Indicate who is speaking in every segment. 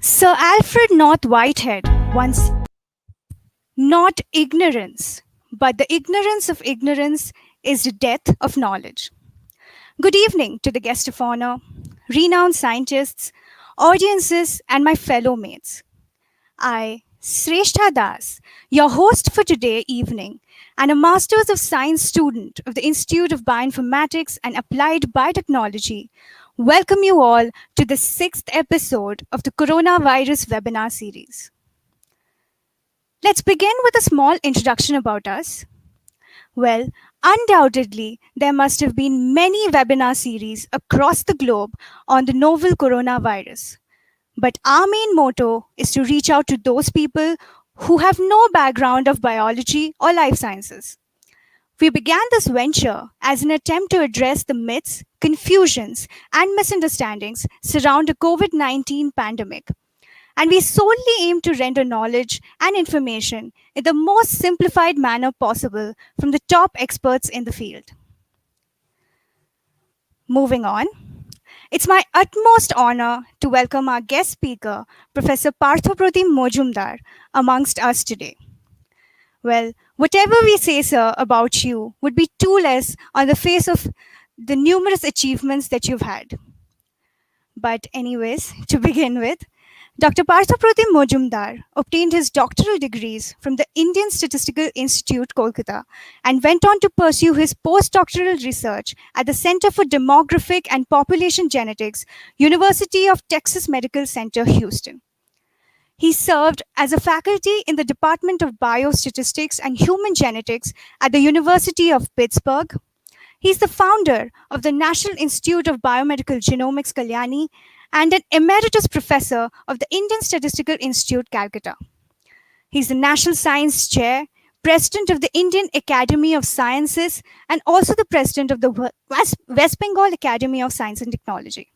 Speaker 1: Sir Alfred North Whitehead once said, not ignorance, but the ignorance of ignorance is the death of knowledge. Good evening to the guest of honor, renowned scientists, audiences, and my fellow mates. I, Sreshtha Das, your host for today evening, and a Masters of Science student of the Institute of Bioinformatics and Applied Biotechnology, welcome you all to the 6th episode of the Coronavirus webinar series. Let's begin with a small introduction about us. Well, undoubtedly, there must have been many webinar series across the globe on the novel coronavirus. But our main motto is to reach out to those people who have no background of biology or life sciences. We began this venture as an attempt to address the myths, confusions, and misunderstandings surrounding the COVID-19 pandemic. And we solely aim to render knowledge and information in the most simplified manner possible from the top experts in the field. Moving on, it's my utmost honor to welcome our guest speaker, Professor Partha Majumder, amongst us today. Well, whatever we say, sir, about you would be too less on the face of the numerous achievements that you've had. But anyways, to begin with, Dr. Partha Majumder obtained his doctoral degrees from the Indian Statistical Institute, Kolkata, and went on to pursue his postdoctoral research at the Center for Demographic and Population Genetics, University of Texas Medical Center, Houston. He served as a faculty in the Department of Biostatistics and Human Genetics at the University of Pittsburgh. He's the founder of the National Institute of Biomedical Genomics, Kalyani, and an emeritus professor of the Indian Statistical Institute, Calcutta. He's the National Science Chair, president of the Indian Academy of Sciences, and also the president of the West Bengal Academy of Science and Technology.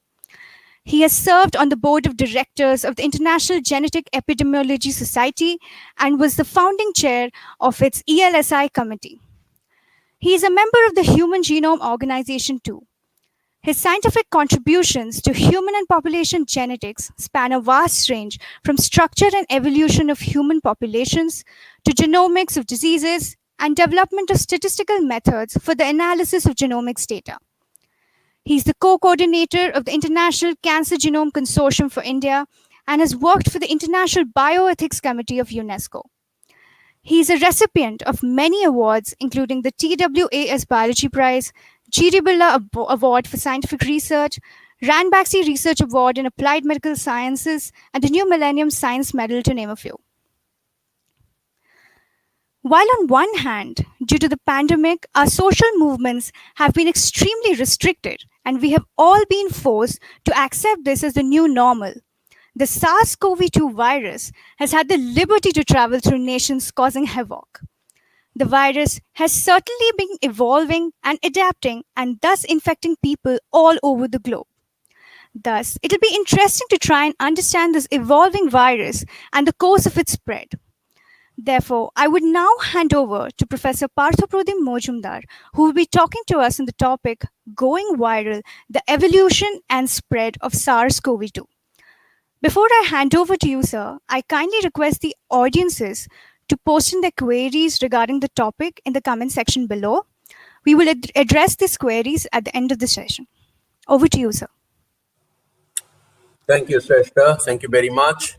Speaker 1: He has served on the board of directors of the International Genetic Epidemiology Society and was the founding chair of its ELSI committee. He is a member of the Human Genome Organization too. His scientific contributions to human and population genetics span a vast range from structure and evolution of human populations to genomics of diseases and development of statistical methods for the analysis of genomics data. He's the co-coordinator of the International Cancer Genome Consortium for India and has worked for the International Bioethics Committee of UNESCO. He is a recipient of many awards, including the TWAS Biology Prize, G.D. Birla Award for Scientific Research, Ranbaxy Research Award in Applied Medical Sciences, and the New Millennium Science Medal, to name a few. While on one hand, due to the pandemic, our social movements have been extremely restricted, and we have all been forced to accept this as the new normal. The SARS-CoV-2 virus has had the liberty to travel through nations, causing havoc. The virus has certainly been evolving and adapting and thus infecting people all over the globe. Thus, it'll be interesting to try and understand this evolving virus and the course of its spread. Therefore, I would now hand over to Professor Partha Majumder, who will be talking to us on the topic, Going Viral, the Evolution and Spread of SARS-CoV-2. Before I hand over to you, sir, I kindly request the audiences to post in their queries regarding the topic in the comment section below. We will address these queries at the end of the session. Over to you, sir.
Speaker 2: Thank you, Sreshtha. Thank you very much.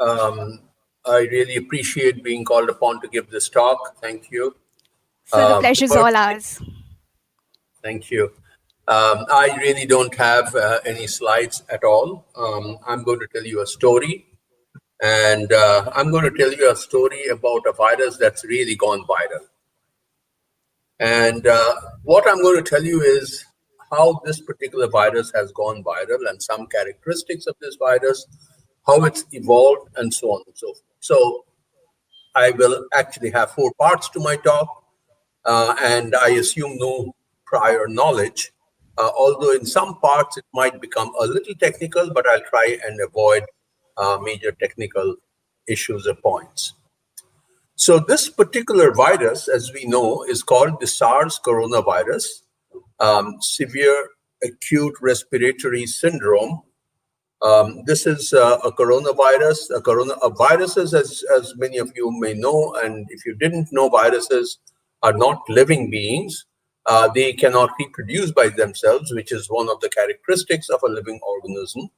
Speaker 2: I really appreciate being called upon to give this talk. Thank you.
Speaker 1: So the pleasure is all ours.
Speaker 2: Thank you. I really don't have any slides at all. I'm going to tell you a story. And I'm going to tell you a story about a virus that's really gone viral. And what I'm going to tell you is how this particular virus has gone viral and some characteristics of this virus, how it's evolved, and so on and so forth. So I will actually have 4 parts to my talk, and I assume no prior knowledge, although in some parts it might become a little technical, but I'll try and avoid major technical issues or points. So this particular virus, as we know, is called the SARS coronavirus, severe acute respiratory syndrome, This is a coronavirus. Viruses, as many of you may know, and if you didn't know, viruses are not living beings. They cannot reproduce by themselves, which is one of the characteristics of a living organism.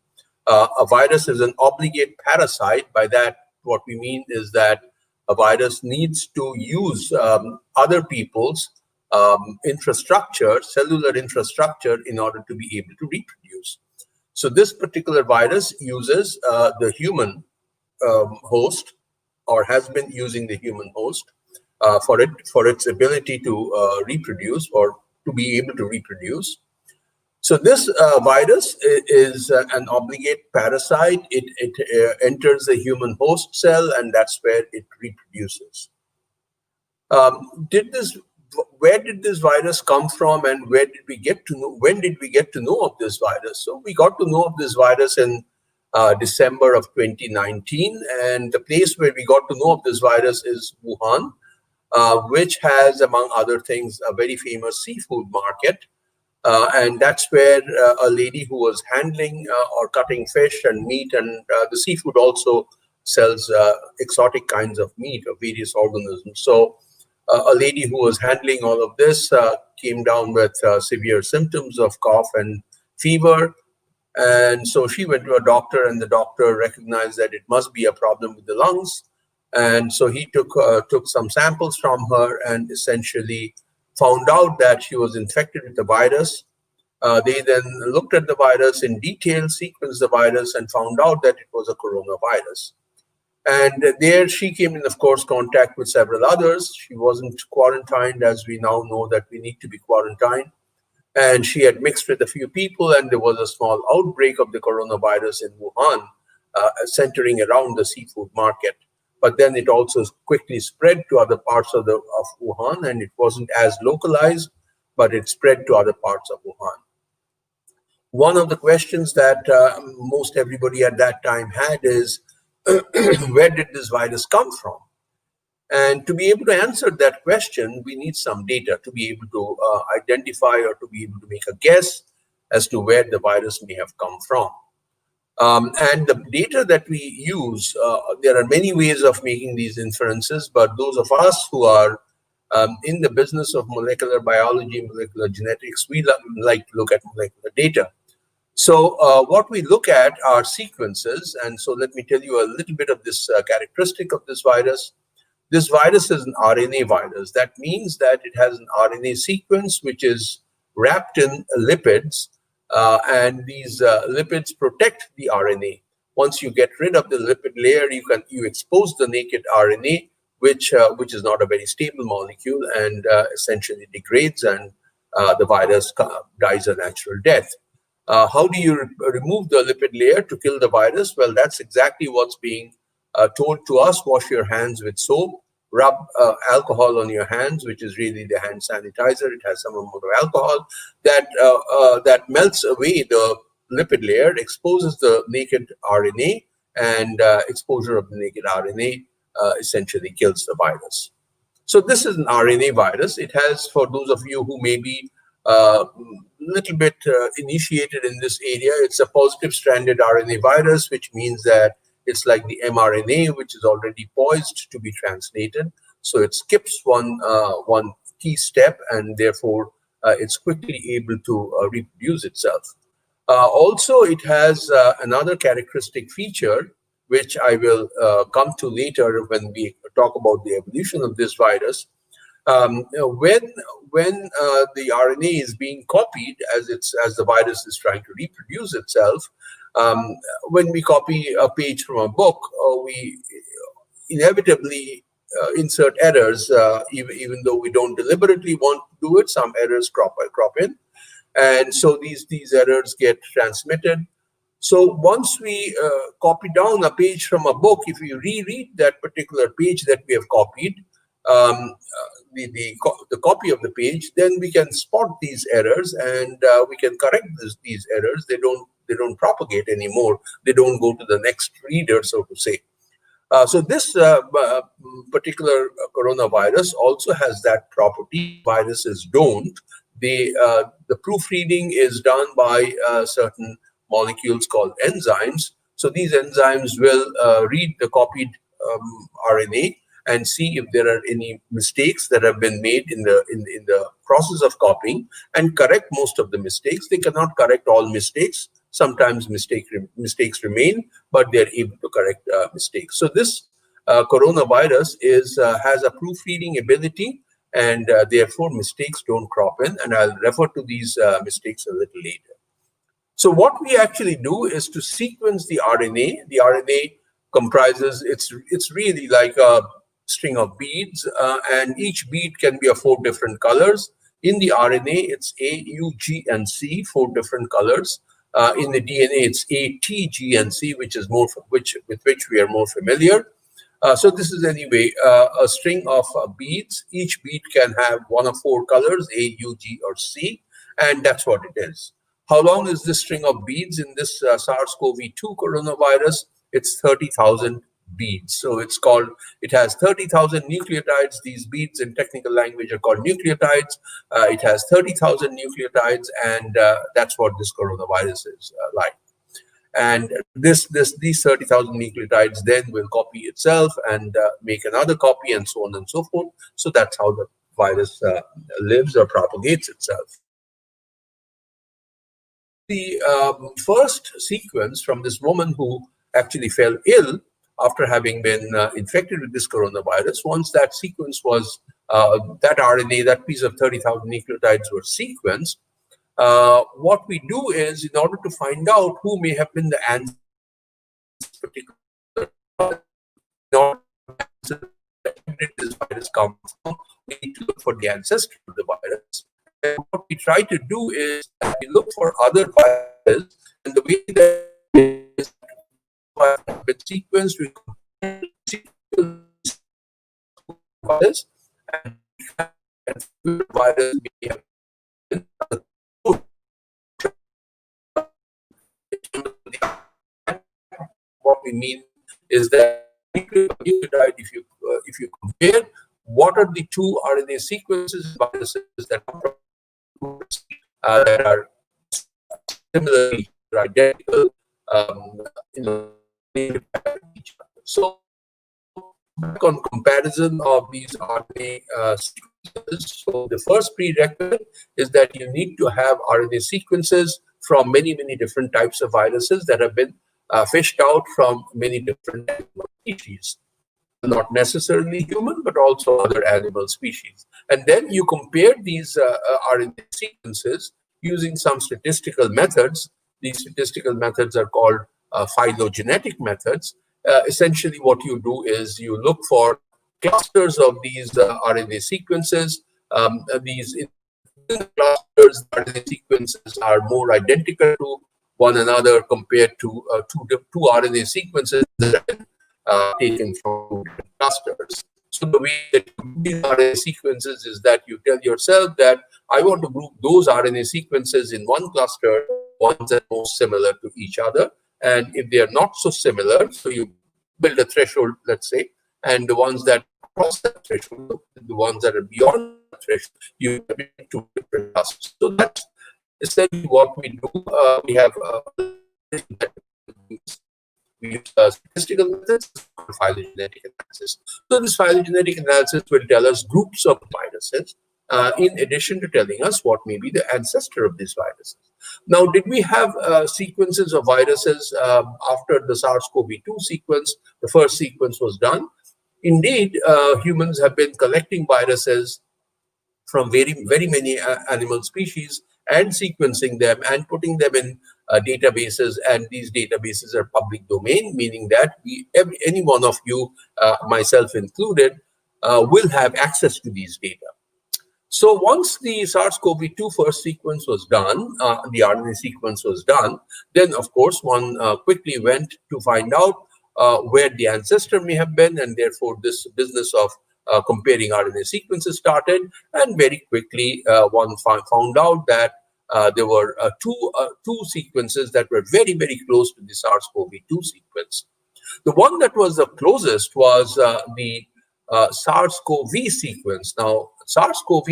Speaker 2: A virus is an obligate parasite. By that, what we mean is that a virus needs to use other people's infrastructure, cellular infrastructure, in order to be able to reproduce. So this particular virus uses the human host, or has been using the human host for its ability to reproduce, or to be able to reproduce. So this virus is an obligate parasite. It enters the human host cell, and that's where it reproduces. Did this? Where did this virus come from, and where did we get to know? When did we get to know of this virus? So we got to know of this virus in December of 2019, and the place where we got to know of this virus is Wuhan, which has, among other things, a very famous seafood market. And that's where a lady who was handling or cutting fish and meat, and the seafood also sells exotic kinds of meat of various organisms. So a lady who was handling all of this came down with severe symptoms of cough and fever. And so she went to a doctor, and the doctor recognized that it must be a problem with the lungs. And so he took some samples from her, and essentially found out that she was infected with the virus. They then looked at the virus in detail, sequenced the virus, and found out that it was a coronavirus. And there she came in, of course, contact with several others. She wasn't quarantined, as we now know that we need to be quarantined. And she had mixed with a few people, and there was a small outbreak of the coronavirus in Wuhan, centering around the seafood market. But then it also quickly spread to other parts of Wuhan, and it wasn't as localized, but it spread to other parts of Wuhan. One of the questions that most everybody at that time had is, where did this virus come from? And to be able to answer that question, we need some data to be able to identify, or to be able to make a guess as to where the virus may have come from. And the data that we use, there are many ways of making these inferences, but those of us who are in the business of molecular biology, molecular genetics, we like to look at molecular data. So what we look at are sequences. And so let me tell you a little bit of this characteristic of this virus. This virus is an RNA virus. That means that it has an RNA sequence which is wrapped in lipids, and these lipids protect the RNA. Once you get rid of the lipid layer, you expose the naked RNA, which is not a very stable molecule, and essentially degrades, and the virus dies a natural death. How do you remove the lipid layer to kill the virus? Well, that's exactly what's being told to us. Wash your hands with soap, rub alcohol on your hands, which is really the hand sanitizer. It has some amount of alcohol that melts away the lipid layer, exposes the naked RNA, and exposure of the naked RNA essentially kills the virus. So this is an RNA virus. It has, for those of you who may be little bit initiated in this area, it's a positive stranded RNA virus, which means that it's like the mRNA, which is already poised to be translated. So it skips one key step, and therefore it's quickly able to reproduce itself. Also, it has another characteristic feature, which I will come to later when we talk about the evolution of this virus. When the RNA is being copied, as the virus is trying to reproduce itself, when we copy a page from a book, we inevitably insert errors, even though we don't deliberately want to do it. Some errors crop in, and so these errors get transmitted. So once we copy down a page from a book, if we reread that particular page that we have copied, the copy of the page, then we can spot these errors, and we can correct these errors. They don't propagate anymore. They don't go to the next reader, so to say. So this particular coronavirus also has that property. Viruses don't. The proofreading is done by certain molecules called enzymes. So these enzymes will read the copied RNA and see if there are any mistakes that have been made in the process of copying, and correct most of the mistakes. They cannot correct all mistakes. Sometimes mistakes remain, but they are able to correct mistakes. So this coronavirus has a proofreading ability, and therefore mistakes don't crop in. And I'll refer to these mistakes a little later. So what we actually do is to sequence the RNA. The RNA comprises, it's really like a string of beads, and each bead can be of 4 different colors. In the RNA, it's A, U, G, and C, 4 different colors. In the DNA, it's A, T, G, and C, which is with which we are more familiar. So this is anyway a string of beads. Each bead can have one of 4 colors, A, U, G, or C, and that's what it is. How long is this string of beads in this SARS-CoV-2 coronavirus? It's 30,000 beads. So it has 30,000 nucleotides. These beads in technical language are called nucleotides. It has 30,000 nucleotides, and that's what this coronavirus is like. And these 30,000 nucleotides then will copy itself and make another copy, and so on and so forth. So that's how the virus lives or propagates itself. The first sequence from this woman who actually fell ill after having been infected with this coronavirus, once that sequence was, that RNA, that piece of 30,000 nucleotides were sequenced, what we do is, in order to find out who may have been the ancestor of this particular, where did this virus come from, we need to look for the ancestor of the virus. And what we try to do is we look for other viruses, and the way that is with sequence, we compare sequence virus and virus may have what we mean is that nucleotide, if you compare what are the 2 RNA sequences viruses that are similarly identical, each other. So back on comparison of these RNA sequences, so the first prerequisite is that you need to have RNA sequences from many different types of viruses that have been fished out from many different animal species, not necessarily human, but also other animal species. And then you compare these RNA sequences using some statistical methods. These statistical methods are called phylogenetic methods. Essentially, what you do is you look for clusters of these RNA sequences. These clusters, RNA sequences are more identical to one another compared to two RNA sequences that have been taken from different clusters. So the way that you do these RNA sequences is that you tell yourself that I want to group those RNA sequences in one cluster, ones that are most similar to each other. And if they are not so similar, so you build a threshold, let's say, and the ones that cross that threshold, the ones that are beyond the threshold, you have two different clusters. So that's essentially what we do. We have we use statistical methods for phylogenetic analysis. So this phylogenetic analysis will tell us groups of viruses, in addition to telling us what may be the ancestor of these viruses. Now, did we have sequences of viruses after the SARS-CoV-2 sequence? The first sequence was done. Indeed, humans have been collecting viruses from very many animal species and sequencing them and putting them in databases, and these databases are public domain, meaning that any one of you, myself included, will have access to these data. So once the SARS-CoV-2 first sequence was done, the RNA sequence was done, then of course one quickly went to find out where the ancestor may have been, and therefore this business of comparing RNA sequences started, and very quickly one found out that there were two sequences that were very close to the SARS-CoV-2 sequence. The one that was the closest was the SARS-CoV sequence. Now, SARS-CoV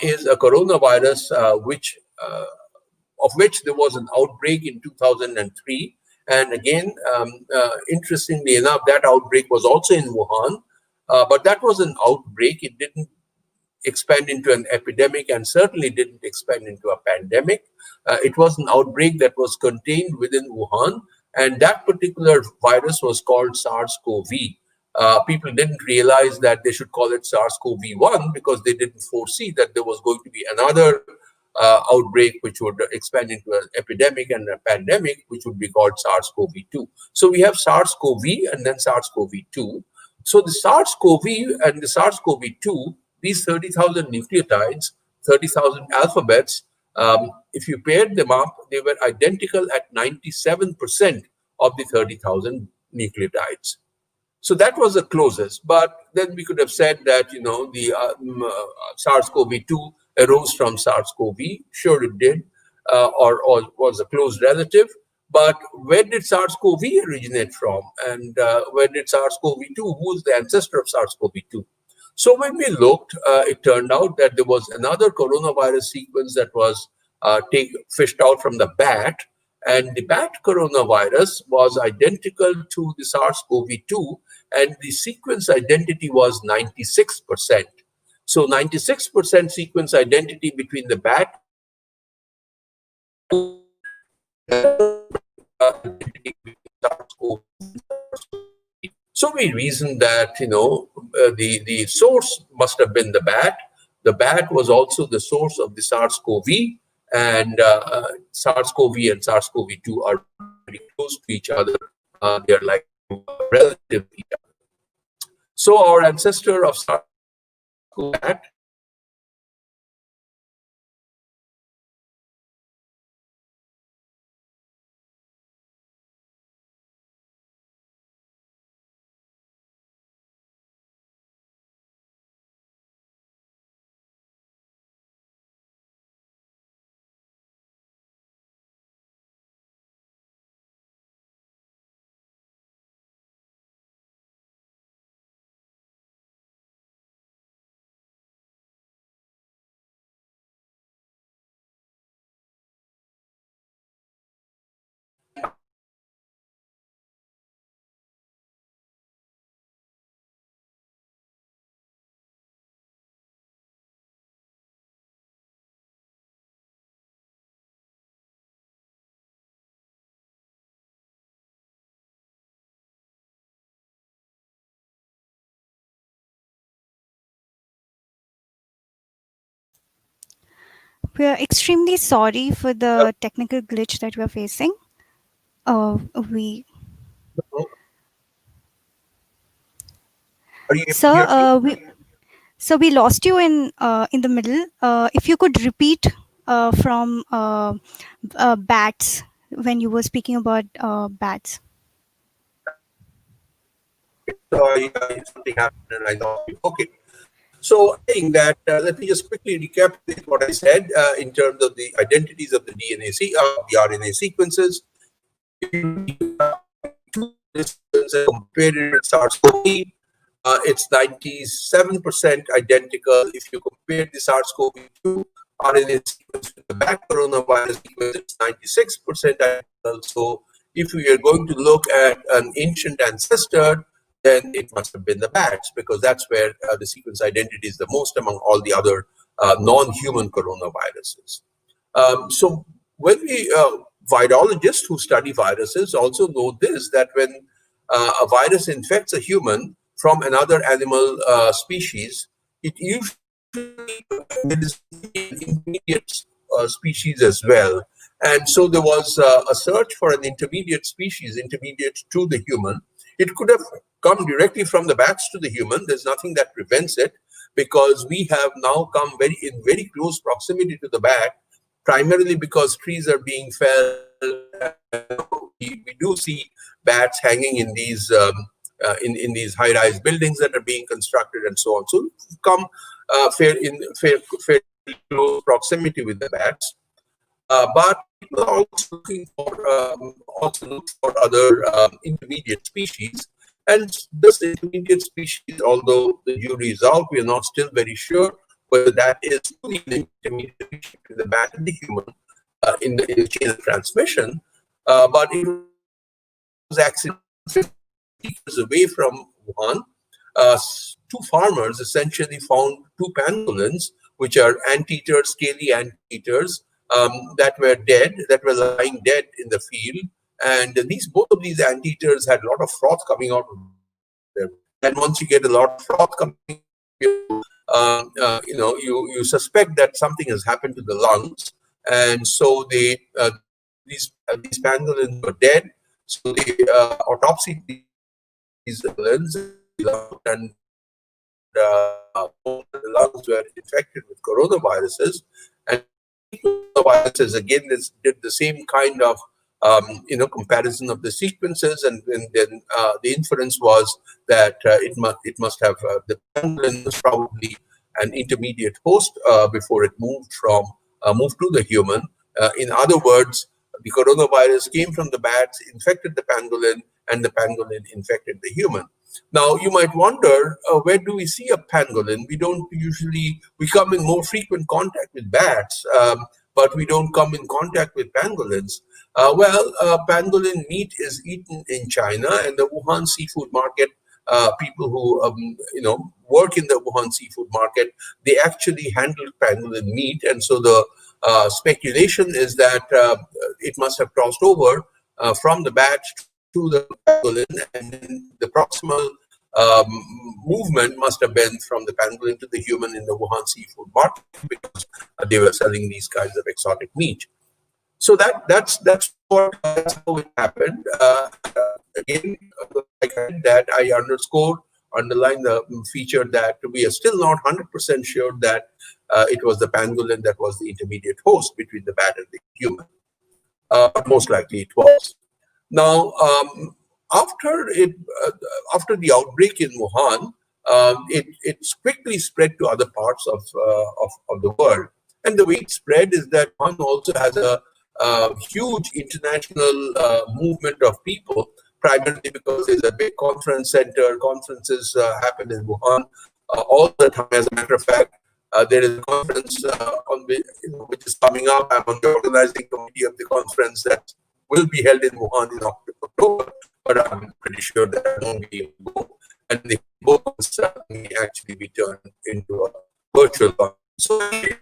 Speaker 2: is a coronavirus which of which there was an outbreak in 2003. And again, interestingly enough, that outbreak was also in Wuhan, but that was an outbreak. It didn't expand into an epidemic and certainly didn't expand into a pandemic. It was an outbreak that was contained within Wuhan, and that particular virus was called SARS-CoV. People didn't realize that they should call it SARS-CoV-1 because they didn't foresee that there was going to be another outbreak which would expand into an epidemic and a pandemic, which would be called SARS-CoV-2. So we have SARS-CoV and then SARS-CoV-2. So the SARS-CoV and the SARS-CoV-2, these 30,000 nucleotides, 30,000 alphabets, if you paired them up, they were identical at 97% of the 30,000 nucleotides. So that was the closest. But then we could have said that, the SARS-CoV-2 arose from SARS-CoV. Sure, it did, or was a close relative. But where did SARS-CoV originate from? And where did SARS-CoV-2, who was the ancestor of SARS-CoV-2? So when we looked, it turned out that there was another coronavirus sequence that was fished out from the bat. And the bat coronavirus was identical to the SARS-CoV-2, and the sequence identity was 96%. So 96% sequence identity between the bat So we reasoned that the source must have been the bat. The bat was also the source of the SARS-CoV, and SARS-CoV and SARS-CoV-2 are very close to each other. They are like relative to each other. So our ancestor of SARS-CoV-2
Speaker 1: We are extremely sorry for the technical glitch that we're facing. Uh, we,
Speaker 2: Are you able to
Speaker 1: sir,
Speaker 2: hear me?
Speaker 1: we lost you in the middle. If you could repeat from bats when you were speaking about bats.
Speaker 2: So something happened and I lost you. Okay. So I think that let me just quickly recap what I said in terms of the identities of the the RNA sequences. If you compare it with SARS-CoV, it's 97% identical. If you compare the SARS-CoV-2 RNA sequence with the bat coronavirus sequence, it's 96% identical. So if we are going to look at an ancient ancestor, then it must have been the bats, because that's where the sequence identity is the most among all the other non-human coronaviruses. So when virologists who study viruses also know this, that when a virus infects a human from another animal species, it usually is an intermediate species as well. And so there was a search for an intermediate species, intermediate to the human. It could have come directly from the bats to the human. There's nothing that prevents it, because we have now come in very close proximity to the bat, primarily because trees are being felled. We do see bats hanging in these in these high-rise buildings that are being constructed and so on. So we've come fairly close proximity with the bats. But people are also look for other intermediate species. And this intermediate species, although the jury is out, we are not still very sure whether that is truly an intermediate species between the bat and the human. in the chain of transmission, but it was accidentally 50 kilometers away from Wuhan. Two farmers essentially found two pangolins, which are anteaters, scaly anteaters, that were dead, that were lying dead in the field. And both of these anteaters had a lot of froth coming out of them. And once you get a lot of froth coming, you suspect that something has happened to the lungs, and so these pangolins were dead. So they autopsied these pangolins, and the lungs were infected with coronaviruses. And coronaviruses again did the same kind of comparison of the sequences, and then the inference was that it must have the pangolin was probably an intermediate host before it moved to the human. In other words, the coronavirus came from the bats, infected the pangolin, and the pangolin infected the human. Now, you might wonder, where do we see a pangolin? We come in more frequent contact with bats, but we don't come in contact with pangolins. Pangolin meat is eaten in China, and the Wuhan seafood market, people who work in the Wuhan seafood market, they actually handle pangolin meat, and so the speculation is that it must have crossed over from the bat to the pangolin, and then the proximal movement must have been from the pangolin to the human in the Wuhan seafood market, because they were selling these kinds of exotic meat. So that's how it happened. Again, like I said, that I underline the feature that we are still not 100% sure that it was the pangolin that was the intermediate host between the bat and the human. But most likely it was. Now, after the outbreak in Wuhan, it quickly spread to other parts of the world. And the way it spread is that Wuhan also has a huge international movement of people, primarily because there's a big conference center. Conferences happen in Wuhan all the time. As a matter of fact, there is a conference which is coming up. I'm on the organizing committee of the conference that will be held in Wuhan in October, but I'm pretty sure that I won't be able to go. And the book may actually be turned into a virtual conference. So it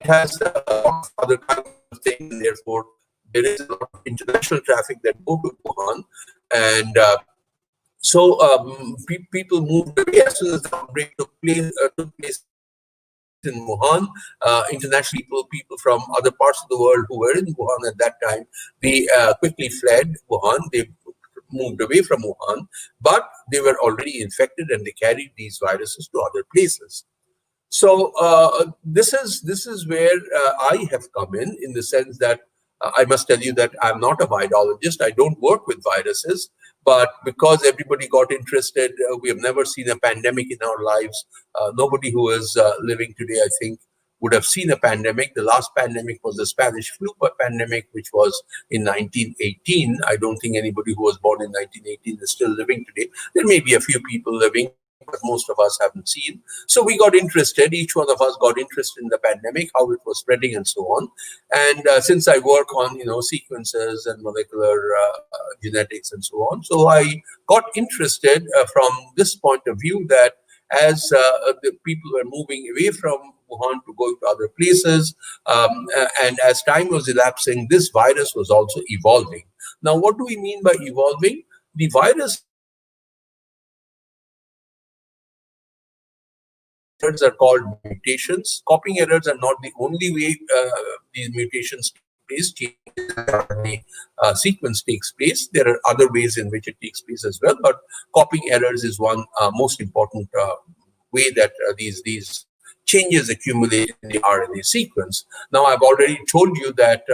Speaker 2: has a lot of other kinds of things, and therefore there is a lot of international traffic that go to Wuhan. And people moved away as soon as the outbreak took place in Wuhan. International people from other parts of the world who were in Wuhan at that time, they quickly fled Wuhan. They moved away from Wuhan, but they were already infected and they carried these viruses to other places. So this is where I have come in the sense that I must tell you that I'm not a virologist. I don't work with viruses, but because everybody got interested, we have never seen a pandemic in our lives. Nobody who is living today, I think, would have seen a pandemic. The last pandemic was the Spanish flu pandemic, which was in 1918. I don't think anybody who was born in 1918 is still living today. There may be a few people living, but most of us haven't seen. So we got interested. Each one of us got interested in the pandemic, how it was spreading, and so on. And since I work on sequences and molecular genetics and so on, so I got interested from this point of view that as the people were moving away from Wuhan to go to other places, and as time was elapsing, this virus was also evolving. Now, what do we mean by evolving? The virus errors are called mutations. Copying errors are not the only way these mutations take place. RNA sequence takes place. There are other ways in which it takes place as well, but copying errors is one most important way that these changes accumulate in the RNA sequence. Now, I've already told you that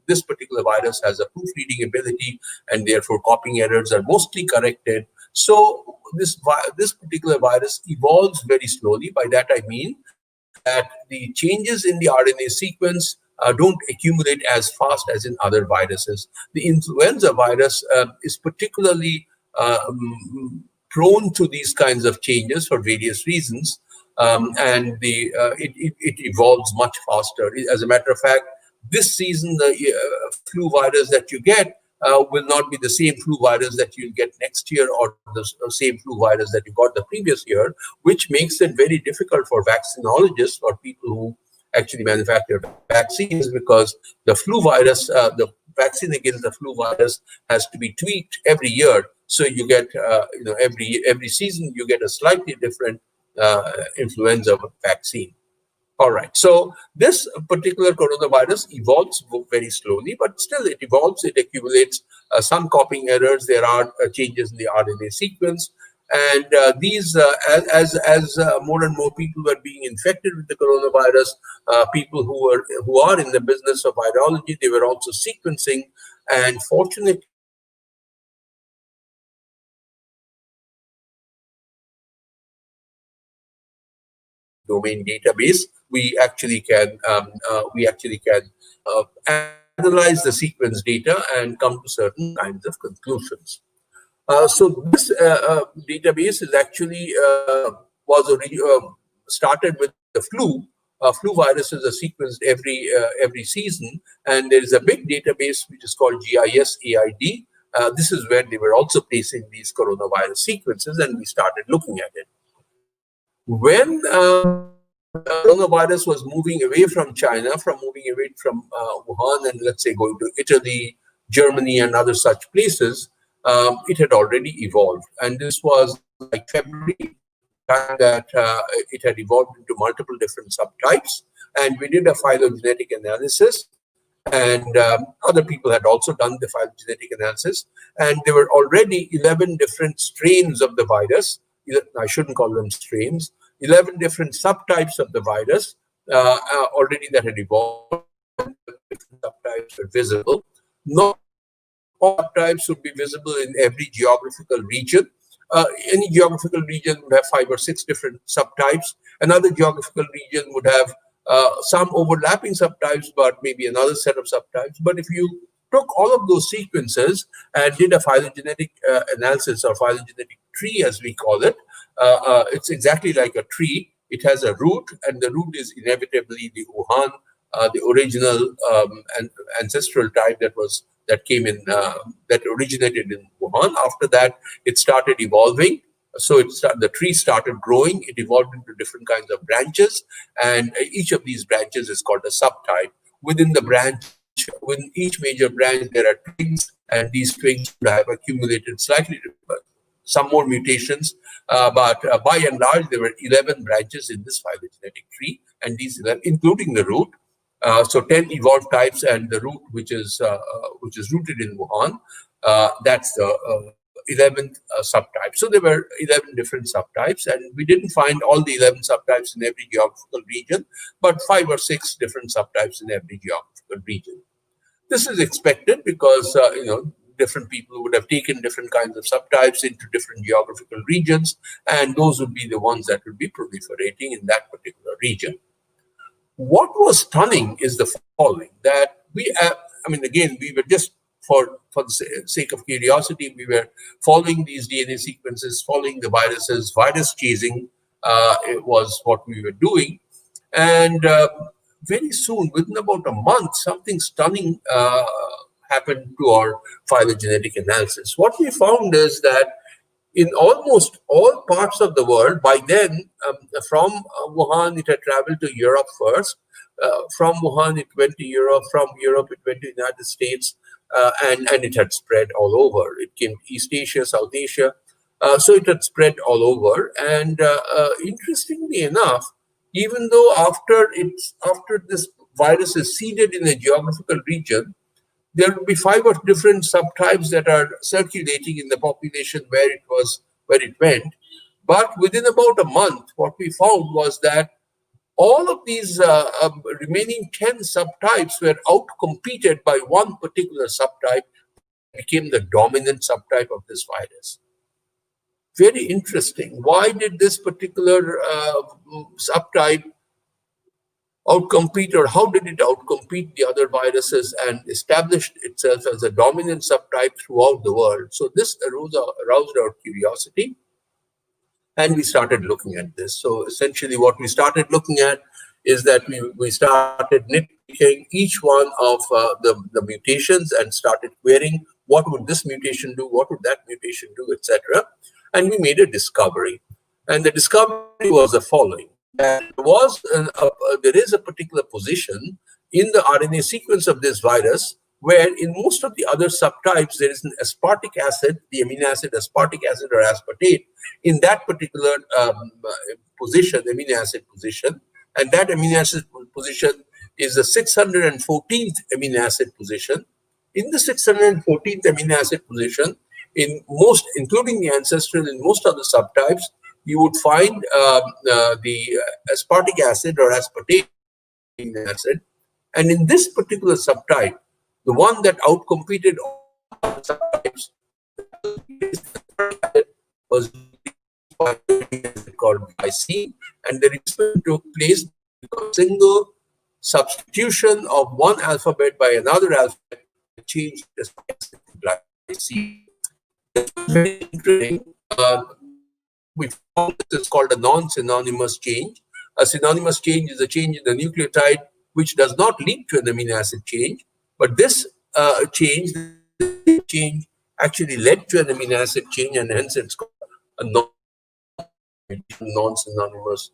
Speaker 2: this particular virus has a proofreading ability, and therefore copying errors are mostly corrected. So this particular virus evolves very slowly. By that I mean that the changes in the RNA sequence don't accumulate as fast as in other viruses. The influenza virus is particularly prone to these kinds of changes for various reasons, and it evolves much faster. As a matter of fact, this season the flu virus that you get will not be the same flu virus that you'll get next year, or the same flu virus that you got the previous year, which makes it very difficult for vaccinologists or people who actually manufacture vaccines, because the flu virus, the vaccine against the flu virus has to be tweaked every year. So you get, every season you get a slightly different influenza vaccine. All right. So this particular coronavirus evolves very slowly, but still it evolves. It accumulates some copying errors. There are changes in the RNA sequence, and these, as more and more people were being infected with the coronavirus, people who are in the business of virology, they were also sequencing, and fortunately, domain database, we actually can analyze the sequence data and come to certain kinds of conclusions. So this database is actually started with the flu. Flu viruses are sequenced every season, and there is a big database which is called GIS-AID. This is where they were also placing these coronavirus sequences, and we started looking at it. When coronavirus was moving away from China, moving away from Wuhan, and let's say going to Italy, Germany, and other such places, it had already evolved. And this was like February, time that it had evolved into multiple different subtypes. And we did a phylogenetic analysis. And other people had also done the phylogenetic analysis. And there were already 11 different strains of the virus. I shouldn't call them strains. 11 different subtypes of the virus already that had evolved. Different subtypes were visible. Not all subtypes would be visible in every geographical region. Any geographical region would have 5 or 6 different subtypes. Another geographical region would have some overlapping subtypes, but maybe another set of subtypes. But if you took all of those sequences and did a phylogenetic analysis, or phylogenetic tree as we call it, it's exactly like a tree. It has a root, and the root is inevitably the Wuhan, the original ancestral type that came in, that originated in Wuhan. After that, it started evolving. So the tree started growing. It evolved into different kinds of branches, and each of these branches is called a subtype. Within the branch, within each major branch, there are twigs, and these twigs have accumulated slightly some more mutations, but by and large, there were 11 branches in this phylogenetic tree, and these 11, including the root. So 10 evolved types, and the root, which is rooted in Wuhan, that's the 11th subtype. So there were 11 different subtypes, and we didn't find all the 11 subtypes in every geographical region, but 5 or 6 different subtypes in every geographical region. This is expected because different people would have taken different kinds of subtypes into different geographical regions, and those would be the ones that would be proliferating in that particular region. What was stunning is the following, that we were just, for the sake of curiosity, we were following these DNA sequences, following the viruses, virus chasing, it was what we were doing. And very soon, within about a month, something stunning happened to our phylogenetic analysis. What we found is that in almost all parts of the world, by then, from Wuhan, it had traveled to Europe first. From Wuhan, it went to Europe. From Europe, it went to the United States, and it had spread all over. It came to East Asia, South Asia. So it had spread all over. And interestingly enough, even though after this virus is seeded in a geographical region, there will be 5 or different subtypes that are circulating in the population where it went. But within about a month, what we found was that all of these remaining 10 subtypes were outcompeted by one particular subtype that became the dominant subtype of this virus. Very interesting. Why did this particular subtype outcompete, or how did it outcompete the other viruses and established itself as a dominant subtype throughout the world? So this aroused our curiosity, and we started looking at this. So essentially what we started looking at is that we started nitpicking each one of the mutations and started querying what would this mutation do, what would that mutation do, etc. And we made a discovery. And the discovery was the following, that there is a particular position in the RNA sequence of this virus where in most of the other subtypes, there is an aspartic acid, the amino acid aspartic acid or aspartate, in that particular position, amino acid position. And that amino acid position is the 614th amino acid position. In the 614th amino acid position, in most, including the ancestral, in most of the subtypes, you would find the aspartic acid or aspartate amino acid. And in this particular subtype, the one that outcompeted all the subtypes was called glycine, and the reason took place because single substitution of one alphabet by another alphabet changed the glycine. This was very interesting. We found this is called a non-synonymous change. A synonymous change is a change in the nucleotide which does not lead to an amino acid change, but this change actually led to an amino acid change, and hence it's called a non-synonymous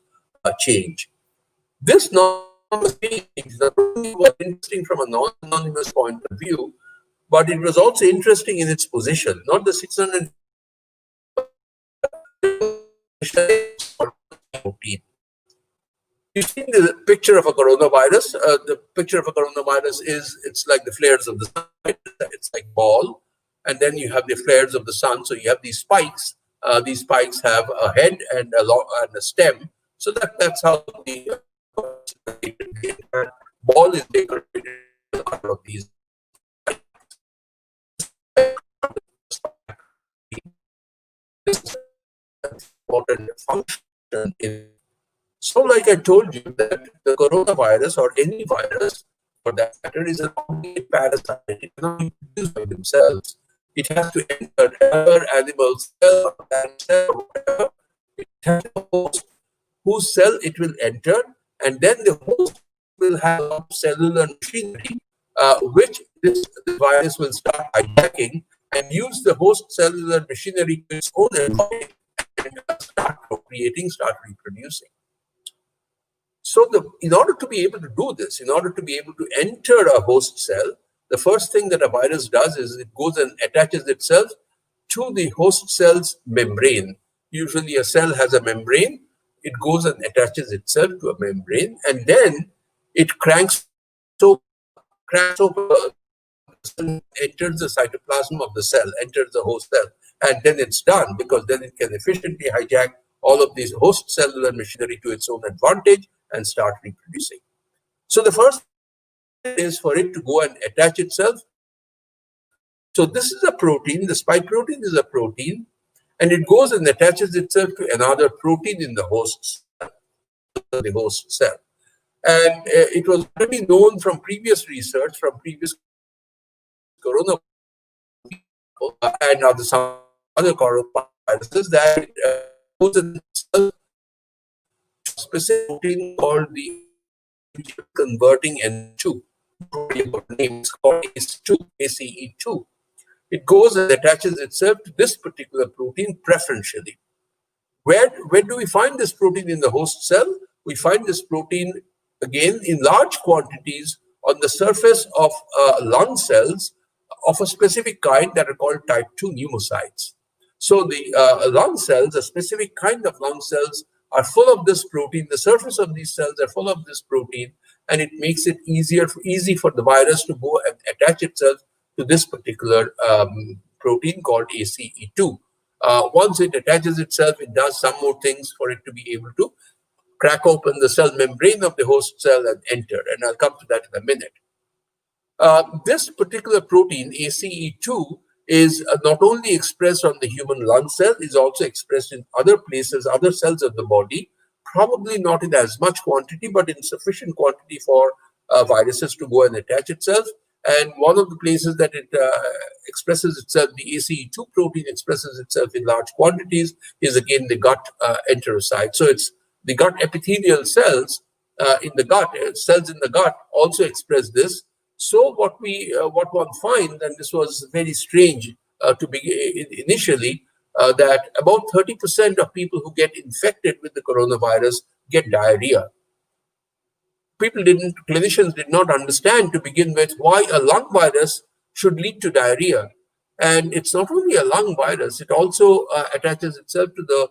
Speaker 2: change. This non-synonymous change was interesting from a non-synonymous point of view, but it was also interesting in its position, not the 600 protein. You've seen the picture of a coronavirus. The picture of a coronavirus is, it's like the flares of the sun. It's like ball, and then you have the flares of the sun. So you have these spikes. These spikes have a head and a stem. So that's how the ball is decorated out of these. This is an important function in. So, like I told you, that the coronavirus or any virus, for that matter, is an obligate parasite. It cannot be produced by themselves. It has to enter another animal cell, or whatever. It has a host whose cell it will enter, and then the host will have cellular machinery, which this virus will start hijacking and use the host cellular machinery to its own advantage and start procreating, start reproducing. So in order to be able to do this, in order to be able to enter a host cell, the first thing that a virus does is it goes and attaches itself to the host cell's membrane. Usually a cell has a membrane. It goes and attaches itself to a membrane, and then it cranks over, enters the cytoplasm of the cell, enters the host cell, and then it's done, because then it can efficiently hijack all of these host cellular machinery to its own advantage and start reproducing. So the first is for it to go and attach itself. So this is a protein, the spike protein is a protein, and it goes and attaches itself to another protein in the host cell. And it was already known from previous research, from previous corona and some other coronaviruses, that it goes and specific protein called the converting N2 protein, name is called ACE2. It goes and attaches itself to this particular protein preferentially. Where do we find this protein in the host cell? We find this protein again in large quantities on the surface of lung cells of a specific kind that are called type 2 pneumocytes. So the lung cells, a specific kind of lung cells, are full of this protein. The surface of these cells are full of this protein, and it makes it easy for the virus to go and attach itself to this particular protein called ACE2. Once it attaches itself, it does some more things for it to be able to crack open the cell membrane of the host cell and enter, and I'll come to that in a minute. This particular protein, ACE2, is not only expressed on the human lung cell, is also expressed in other places, other cells of the body, probably not in as much quantity, but in sufficient quantity for viruses to go and attach itself. And one of the places that it expresses itself, the ACE2 protein expresses itself in large quantities, is again the gut enterocyte. So it's the gut epithelial cells in the gut, cells in the gut also express this. So what one finds, and this was very strange to begin initially, that about 30% of people who get infected with the coronavirus get diarrhea. Clinicians did not understand to begin with why a lung virus should lead to diarrhea. And it's not only a lung virus, it also attaches itself to the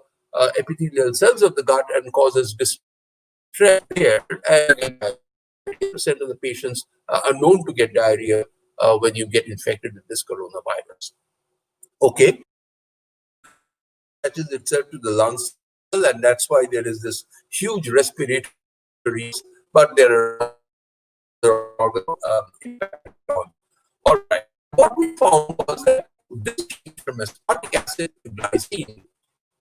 Speaker 2: epithelial cells of the gut and causes distress there. And 80% of the patients are known to get diarrhea when you get infected with this coronavirus. Okay, attaches itself to the lung cell, and that's why there is this huge respiratory, but there are other organs impacted on. All right. What we found was that this change from aspartic acid to glycine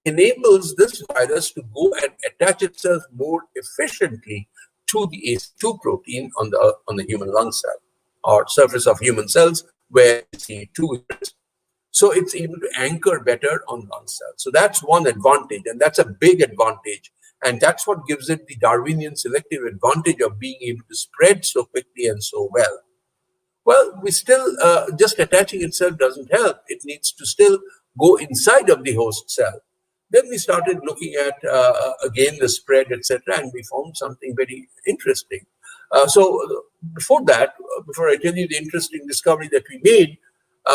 Speaker 2: enables this virus to go and attach itself more efficiently to the ACE2 protein on the human lung cell or surface of human cells where ACE2 is. So it's able to anchor better on lung cells. So that's one advantage, and that's a big advantage. And that's what gives it the Darwinian selective advantage of being able to spread so quickly and so well. Well, we still, just attaching itself doesn't help. It needs to still go inside of the host cell. Then we started looking at, again, the spread, etc., and we found something very interesting. So before that, before I tell you the interesting discovery that we made,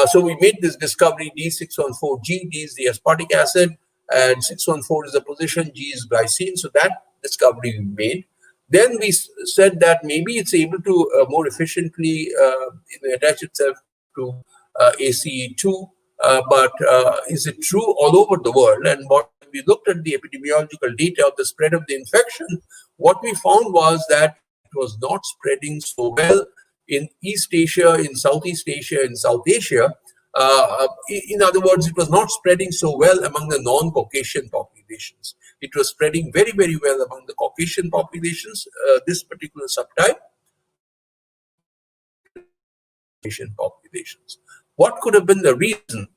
Speaker 2: so we made this discovery, D614G, D is the aspartic acid, and 614 is the position, G is glycine. So that discovery we made. Then we said that maybe it's able to more efficiently attach itself to ACE2, but is it true all over the world? And what we looked at the epidemiological data of the spread of the infection, what we found was that it was not spreading so well in East Asia, in Southeast Asia, in South Asia. In other words, it was not spreading so well among the non-Caucasian populations. It was spreading very, very well among the Caucasian populations, this particular subtype. Populations. What could have been the reason?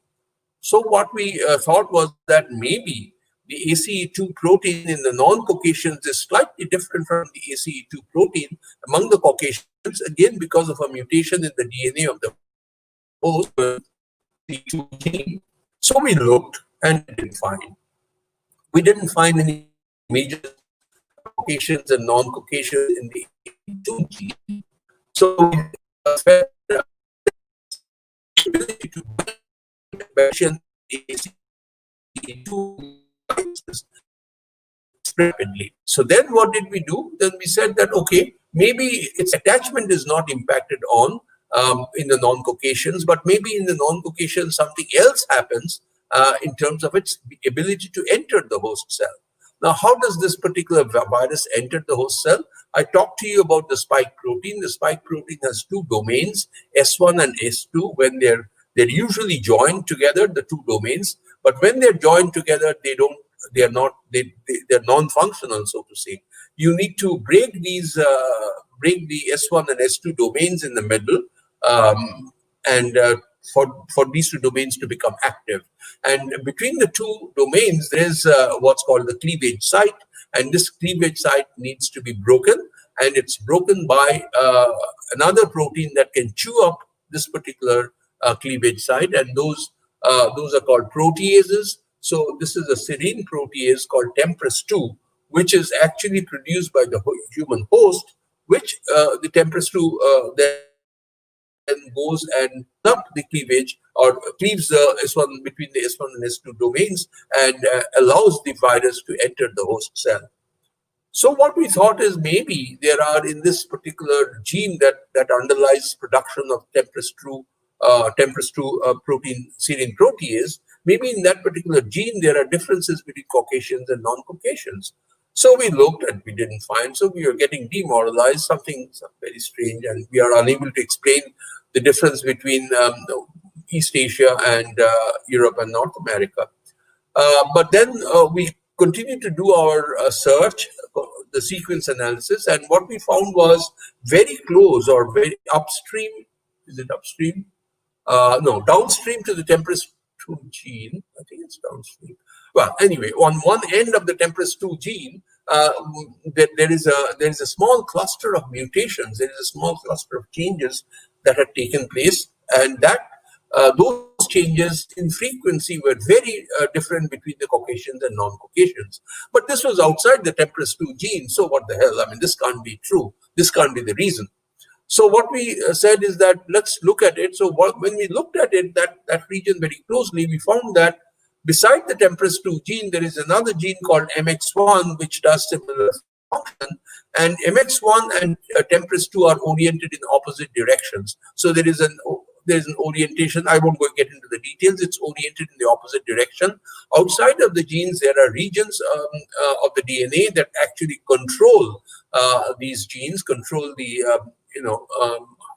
Speaker 2: So what we thought was that maybe the ACE2 protein in the non-Caucasians is slightly different from the ACE2 protein among the Caucasians, again, because of a mutation in the DNA of the host ACE2 gene. So we looked and we didn't find any major Caucasians and non-Caucasians in the ACE2 gene. So we felt the ability to mention ACE2 rapidly. So then what did we do? Then we said that, okay, maybe its attachment is not impacted on in the non-Caucasians, but maybe in the non-Caucasians something else happens in terms of its ability to enter the host cell. Now, how does this particular virus enter the host cell? I talked to you about the spike protein. The spike protein has two domains, S1 and S2. When they're usually joined together, the two domains, but when they're joined together, they're non-functional, so to say. You need to break the S1 and S2 domains in the middle, for these two domains to become active. And between the two domains, there's what's called the cleavage site, and this cleavage site needs to be broken, and it's broken by another protein that can chew up this particular cleavage site, and those are called proteases. So this is a serine protease called TMPRSS2, which is actually produced by the human host, which the TMPRSS2 then goes and up the cleavage or cleaves the S1 between the S1 and S2 domains and allows the virus to enter the host cell. So what we thought is maybe there are in this particular gene that underlies production of TMPRSS2 protein serine protease, maybe in that particular gene there are differences between Caucasians and non-Caucasians. So we looked and we didn't find, so we were getting demoralized, something very strange, and we are unable to explain the difference between East Asia and Europe and North America. But then we continued to do our search, the sequence analysis, and what we found was very close or very upstream. Is it upstream? No, downstream to the TMPRSS2 gene. I think it's downstream. Well, anyway, on one end of the TMPRSS2 gene, there is a small cluster of mutations. There is a small cluster of changes that had taken place, and that those changes in frequency were very different between the Caucasians and non-Caucasians. But this was outside the TMPRSS2 gene, so what the hell? I mean, this can't be true. This can't be the reason. So what we said is that let's look at it. So when we looked at it, that region very closely, we found that beside the TMPRSS2 gene, there is another gene called MX1, which does similar function. And MX1 and TMPRSS2 are oriented in opposite directions. So there's an orientation. I won't go get into the details. It's oriented in the opposite direction. Outside of the genes, there are regions of the DNA that actually control these genes, control the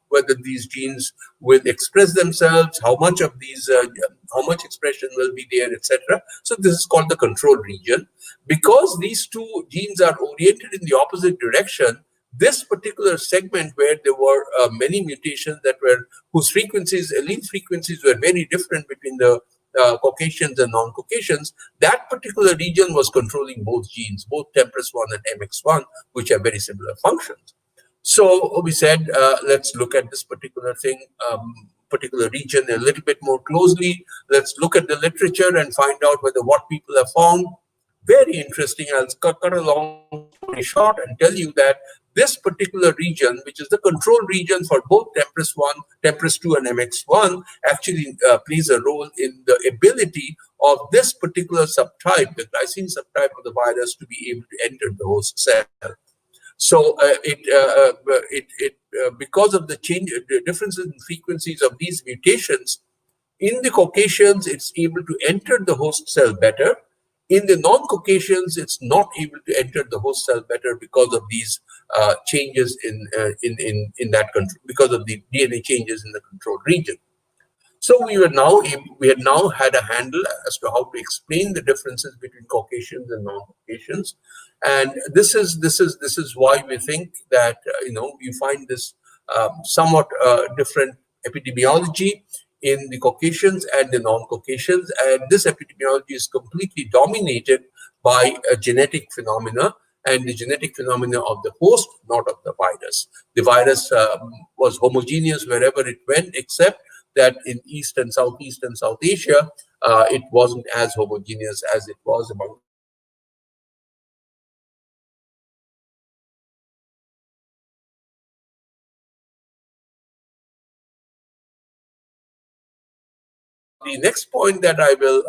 Speaker 2: whether these genes will express themselves, how much of these, how much expression will be there, etc. So this is called the control region. Because these two genes are oriented in the opposite direction, this particular segment where there were many mutations that were whose frequencies, allele frequencies, were very different between the Caucasians and non-Caucasians, that particular region was controlling both genes, both TMPRSS1 and MX1, which have very similar functions. So we said, let's look at this particular thing, particular region a little bit more closely. Let's look at the literature and find out whether what people have found. Very interesting. I'll cut a long story short and tell you that this particular region, which is the control region for both TMPRSS1, TMPRSS2, and MX1, actually plays a role in the ability of this particular subtype, the glycine subtype of the virus, to be able to enter the host cell. So because of the differences in frequencies of these mutations, in the Caucasians, it's able to enter the host cell better. In the non-Caucasians, it's not able to enter the host cell better because of these changes in that control, because of the DNA changes in the control region. So we had now had a handle as to how to explain the differences between Caucasians and non-Caucasians, and this is why we think that you find this somewhat different epidemiology in the Caucasians and the non-Caucasians, and this epidemiology is completely dominated by a genetic phenomena, and the genetic phenomena of the host, not of the virus. The virus was homogeneous wherever it went, except that in East and Southeast and South Asia, it wasn't as homogeneous as it was among the next point that I will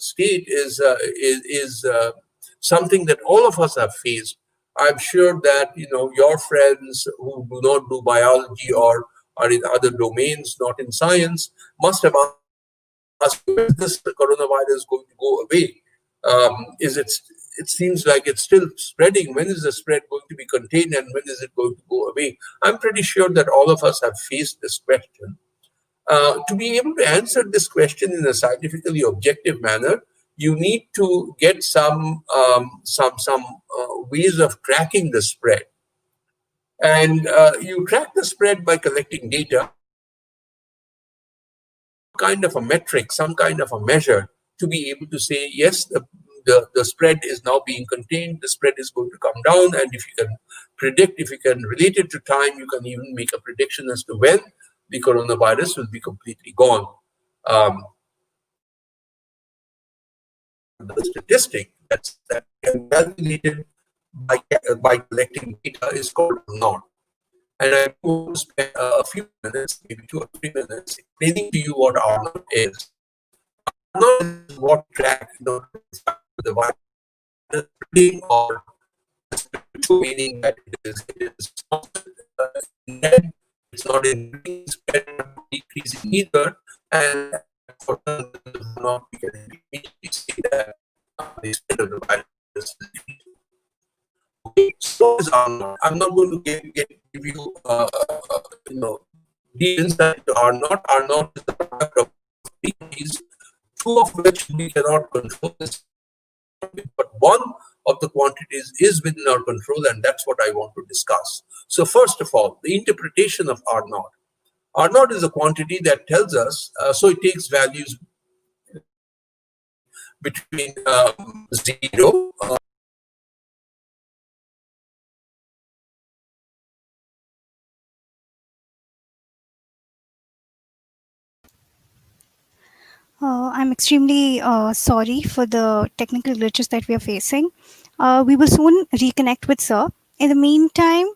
Speaker 2: state is something that all of us have faced. I'm sure that your friends who do not do biology or are in other domains, not in science, must have asked, when is this coronavirus going to go away? It seems like it's still spreading. When is the spread going to be contained, and when is it going to go away? I'm pretty sure that all of us have faced this question. To be able to answer this question in a scientifically objective manner, you need to get some ways of tracking the spread. And you track the spread by collecting data, kind of a metric, some kind of a measure to be able to say, yes, the spread is now being contained, the spread is going to come down, and if you can predict, if you can relate it to time, you can even make a prediction as to when the coronavirus will be completely gone. The statistic that can be calculated by collecting data is called R0. And I want to spend a few minutes, maybe 2 or 3 minutes, explaining to you what R0 is. R0 is what track the virus or meaning that it is constant, it's not increasing, spread, not decreasing either, and for not we can immediately say that the spread of the virus is decreasing. Okay, so is R0. I'm not going to give you deep insight into R0. R0 is the product of these, two of which we cannot control this, but one of the quantities is within our control, and that's what I want to discuss. So first of all, the interpretation of R0. R0 is a quantity that tells us, so it takes values between 0
Speaker 1: I'm extremely sorry for the technical glitches that we are facing. We will soon reconnect with Sir. In the meantime,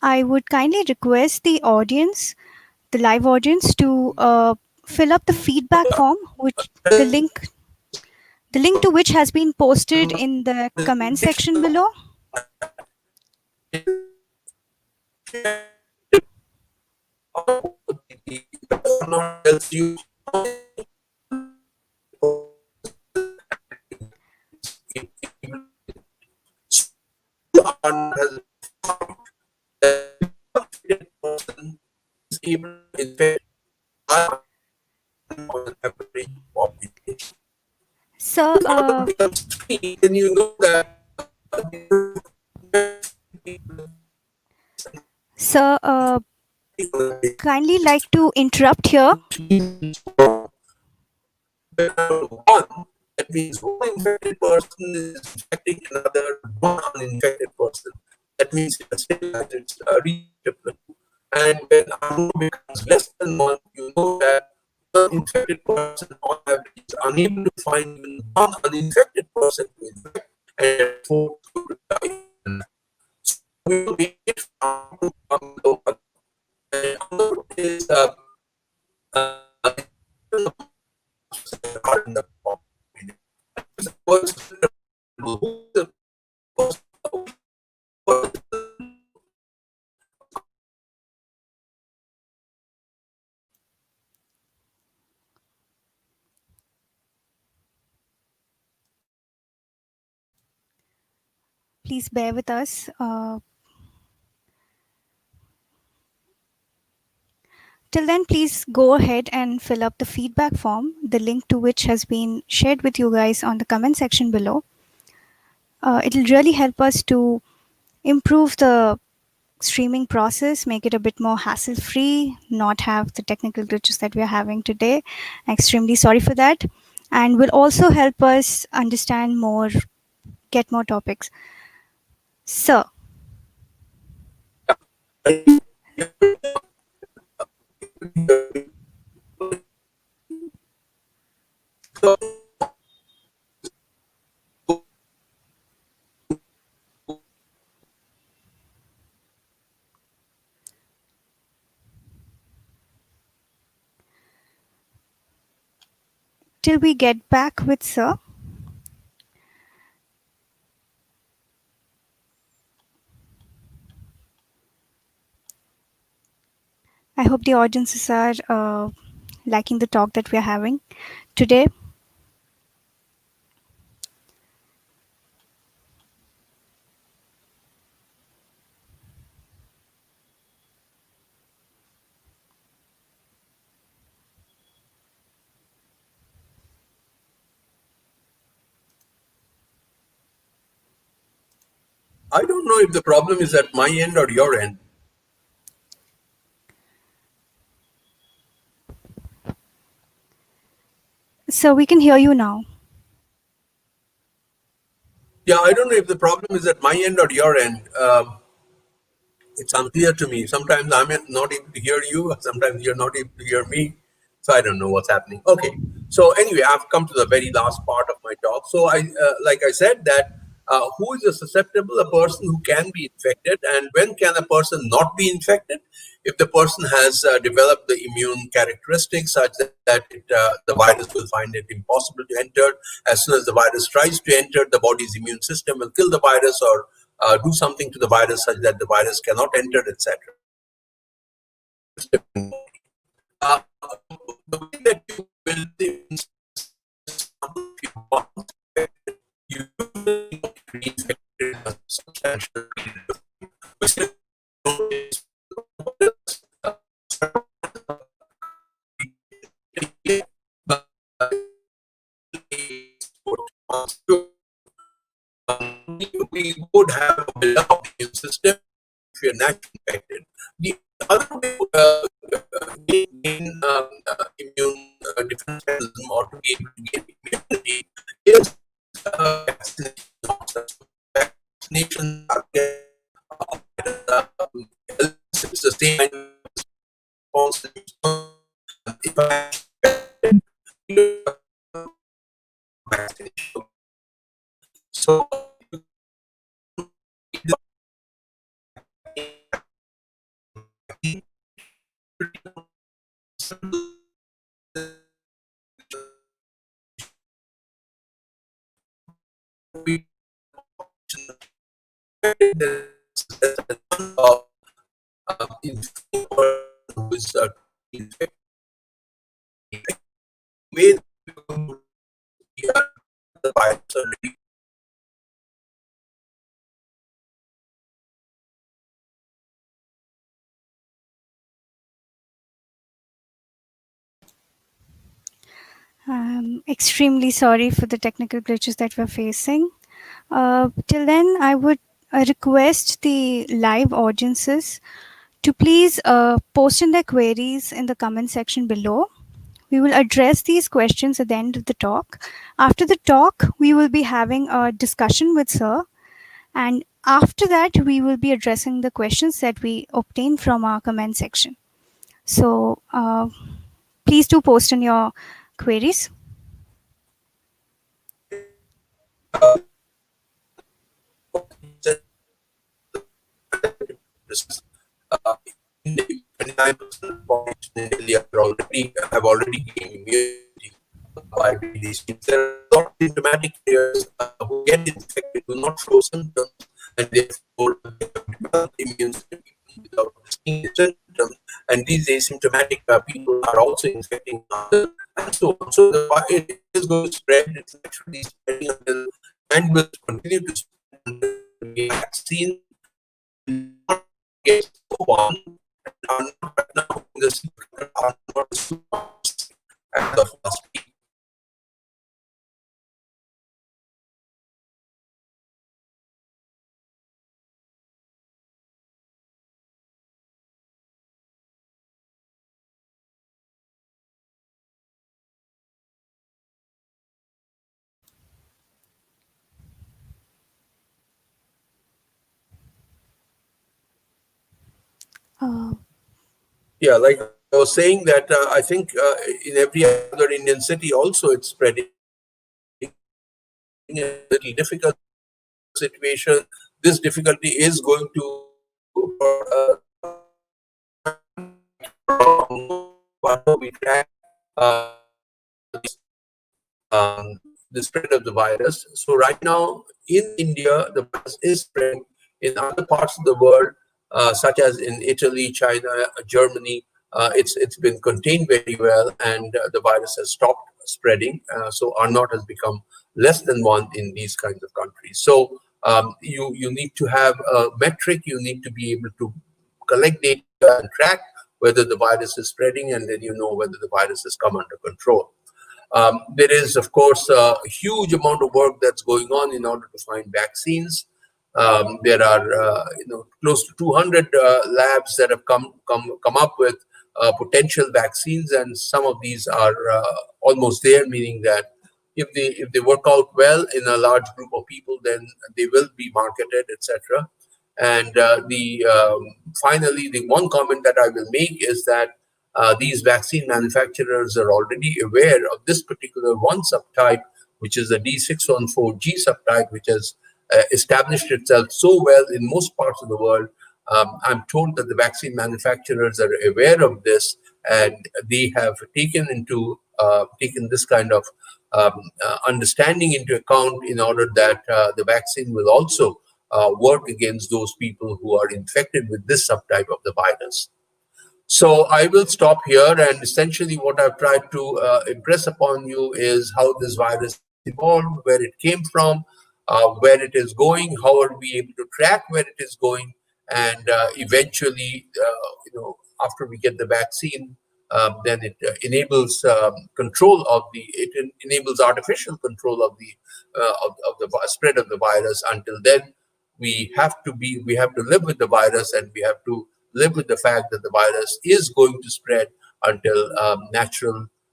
Speaker 1: I would kindly request the audience, the live audience, to fill up the feedback form, which the link to which has been posted in the comment section below.
Speaker 2: Person is able to infect average population.
Speaker 1: Sir,
Speaker 2: Then you know that
Speaker 1: sir, kindly like to interrupt here.
Speaker 2: one, that means one infected person is infecting another one uninfected person. That means it's reachable. And when R becomes less than one, you know that one infected person on average is unable to find even one uninfected person to infect, and therefore to die. So we will make it from to come to one. And another is uh, are in the population.
Speaker 1: Please bear with us. Till then, please go ahead and fill up the feedback form, the link to which has been shared with you guys on the comment section below. It'll really help us to improve the streaming process, make it a bit more hassle free, not have the technical glitches that we are having today. Extremely sorry for that. And will also help us understand more, get more topics. So, till we get back with Sir, I hope the audiences are liking the talk that we are having today.
Speaker 2: I don't know if the problem is at my end or your end.
Speaker 1: So we can hear you now.
Speaker 2: Yeah, I don't know if the problem is at my end or your end. It's unclear to me. Sometimes I'm not able to hear you, sometimes you're not able to hear me. So I don't know what's happening. Okay. So anyway, I've come to the very last part of my talk. So like I said, that who is a susceptible? A person who can be infected, and when can a person not be infected? If the person has developed the immune characteristics such that the virus will find it impossible to enter. As soon as the virus tries to enter, the body's immune system will kill the virus or do something to the virus such that the virus cannot enter, etc. The way that you will if you want you will reinfected a substantial period of time. Which we would have a built-up immune system if you're naturally infected. The other way gain immune defense mechanism or to be able to gain immunity is vaccination. Vaccination elicits the same response. If I people in the population that are infected, there is less than one of infecting a person who is truly infected. The way that we're going to detect the virus or
Speaker 1: I'm extremely sorry for the technical glitches that we're facing. Till then, I would request the live audiences to please post in their queries in the comment section below. We will address these questions at the end of the talk. After the talk, we will be having a discussion with Sir, and after that, we will be addressing the questions that we obtained from our comment section. So, please do post in your queries.
Speaker 2: uh, 29% of the population in India have already gained immunity by these things. There are a lot of symptomatic areas who get infected, do not show symptoms, and therefore they have developed immune system without seeing symptoms. And these asymptomatic people are also infecting others, and so on. So it is going to spread. It's actually spreading until and will continue to spread until the vaccine gets one are not right now in the secret are not as of last week.
Speaker 1: Uh,
Speaker 2: Yeah, like I was saying that I think in every other Indian city also it's spreading. A little difficult situation. This difficulty is going to we track the spread of the virus. So right now in India, the virus is spreading. In other parts of the world, such as in Italy, China, Germany, it's been contained very well, and the virus has stopped spreading. So R naught has become less than one in these kinds of countries. So you need to have a metric. You need to be able to collect data and track whether the virus is spreading, and then you know whether the virus has come under control. There is, of course, a huge amount of work that's going on in order to find vaccines. There are, close to 200 labs that have come up with potential vaccines, and some of these are almost there, meaning that if they work out well in a large group of people, then they will be marketed, etc. And finally, the one comment that I will make is that these vaccine manufacturers are already aware of this particular one subtype, which is the D614G subtype, which has established itself so well in most parts of the world. I'm told that the vaccine manufacturers are aware of this, and they have taken this kind of understanding into account in order that the vaccine will also work against those people who are infected with this subtype of the virus. So I will stop here, and essentially what I've tried to impress upon you is how this virus evolved, where it came from, where it is going, how are we able to track where it is going, and eventually, after we get the vaccine, then it enables control of enables artificial control of the spread of the virus. Until then, we have to live with the virus, and we have to live with the fact that the virus is going to spread until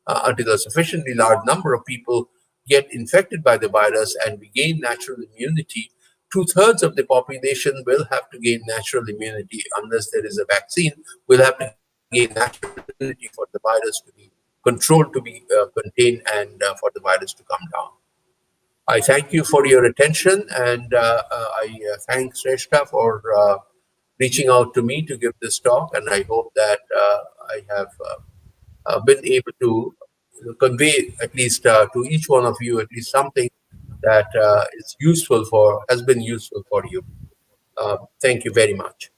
Speaker 2: until a sufficiently large number of people get infected by the virus and we gain natural immunity. Two-thirds of the population will have to gain natural immunity unless there is a vaccine. We'll have to gain natural immunity for the virus to be controlled, to be contained, and for the virus to come down. I thank you for your attention, and I thank Shrestha for reaching out to me to give this talk, and I hope that I have been able to convey at least to each one of you at least something that is useful for has been useful for you. Thank you very much.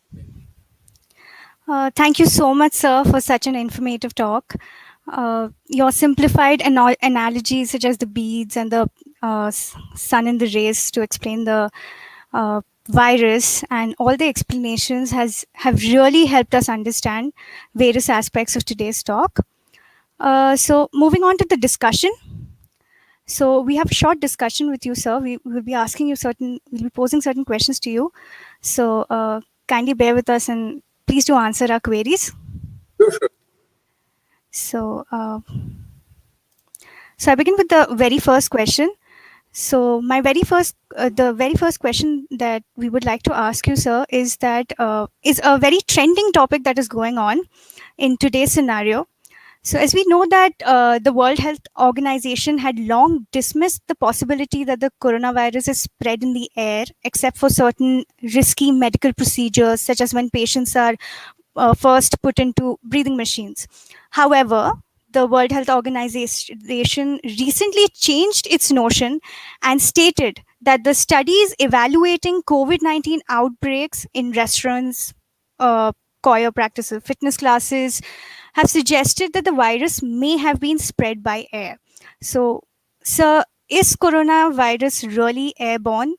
Speaker 1: Thank you so much, sir, for such an informative talk. Your simplified analogies, such as the beads and the sun and the rays, to explain the virus, and all the explanations have really helped us understand various aspects of today's talk. So, moving on to the discussion. So, we have a short discussion with you, sir. We will be asking you we'll be posing certain questions to you. So, kindly bear with us and please do answer our queries.
Speaker 2: Sure, sure.
Speaker 1: So, so I begin with the very first question. So, the very first question that we would like to ask you, sir, is that is a very trending topic that is going on in today's scenario. So, as we know that the World Health Organization had long dismissed the possibility that the coronavirus is spread in the air, except for certain risky medical procedures, such as when patients are first put into breathing machines. However, the World Health Organization recently changed its notion and stated that the studies evaluating COVID 19 outbreaks in restaurants, choir practices, fitness classes have suggested that the virus may have been spread by air. So, sir, is coronavirus really airborne?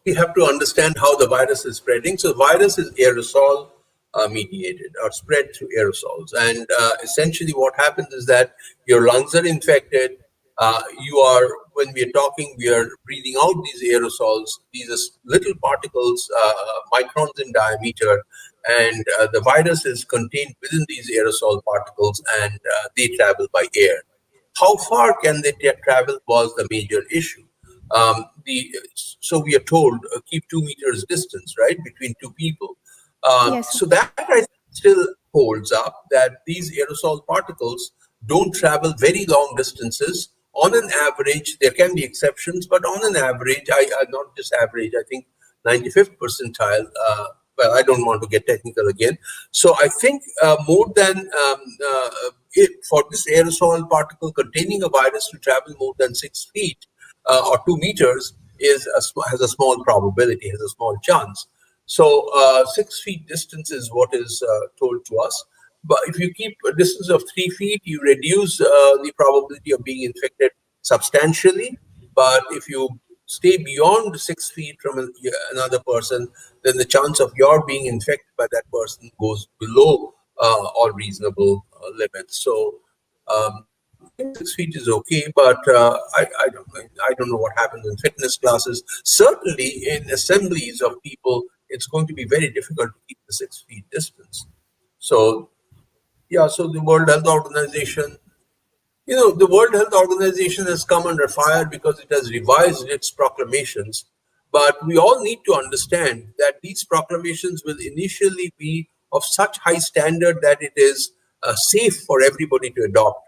Speaker 2: We have to understand how the virus is spreading. So, virus is aerosol mediated or spread through aerosols. And essentially, what happens is that your lungs are infected. When we are talking, we are breathing out these aerosols. These are little particles, microns in diameter, and the virus is contained within these aerosol particles, and they travel by air. How far can they travel was the major issue. So we are told keep 2 meters distance, right, between two people.
Speaker 1: Yes, sir.
Speaker 2: So that I think still holds up, that these aerosol particles don't travel very long distances. On an average, there can be exceptions, but on an average, I not just average, I think 95th percentile. Well, I don't want to get technical again. So I think more than for this aerosol particle containing a virus to travel more than 6 feet or 2 meters has a small probability, has a small chance. So 6 feet distance is what is told to us. But if you keep a distance of 3 feet, you reduce the probability of being infected substantially. But if you stay beyond 6 feet from another person, then the chance of your being infected by that person goes below all reasonable limits. So I think 6 feet is okay, but I don't know what happens in fitness classes. Certainly, in assemblies of people, it's going to be very difficult to keep the 6 feet distance. So yeah, so the World Health Organization, the World Health Organization has come under fire because it has revised its proclamations. But we all need to understand that these proclamations will initially be of such high standard that it is safe for everybody to adopt.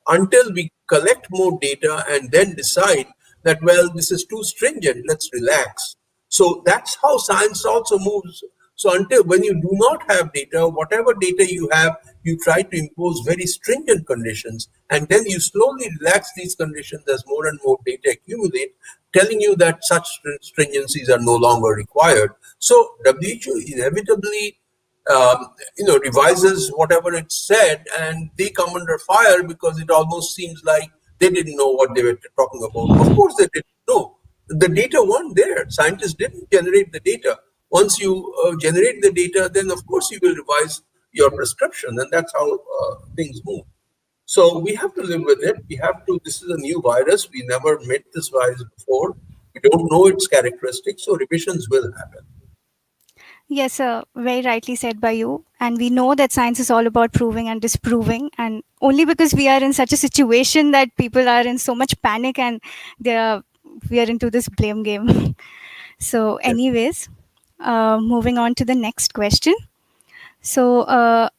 Speaker 2: Until we collect more data and then decide that, well, this is too stringent, let's relax. So that's how science also moves. So until when you do not have data, whatever data you have, you try to impose very stringent conditions, and then you slowly relax these conditions as more and more data accumulate, telling you that such stringencies are no longer required. So WHO inevitably revises whatever it said, and they come under fire because it almost seems like they didn't know what they were talking about. Of course, they didn't know. The data weren't there. Scientists didn't generate the data. Once you generate the data, then of course you will revise your prescription, and that's how things move. So we have to live with it. We have to. This is a new virus. We never met this virus before. We don't know its characteristics, so revisions will happen.
Speaker 1: Yes, sir, very rightly said by you. And we know that science is all about proving and disproving. And only because we are in such a situation that people are in so much panic and we are into this blame game. So,
Speaker 2: Yeah.
Speaker 1: anyways, moving on to the next question. So,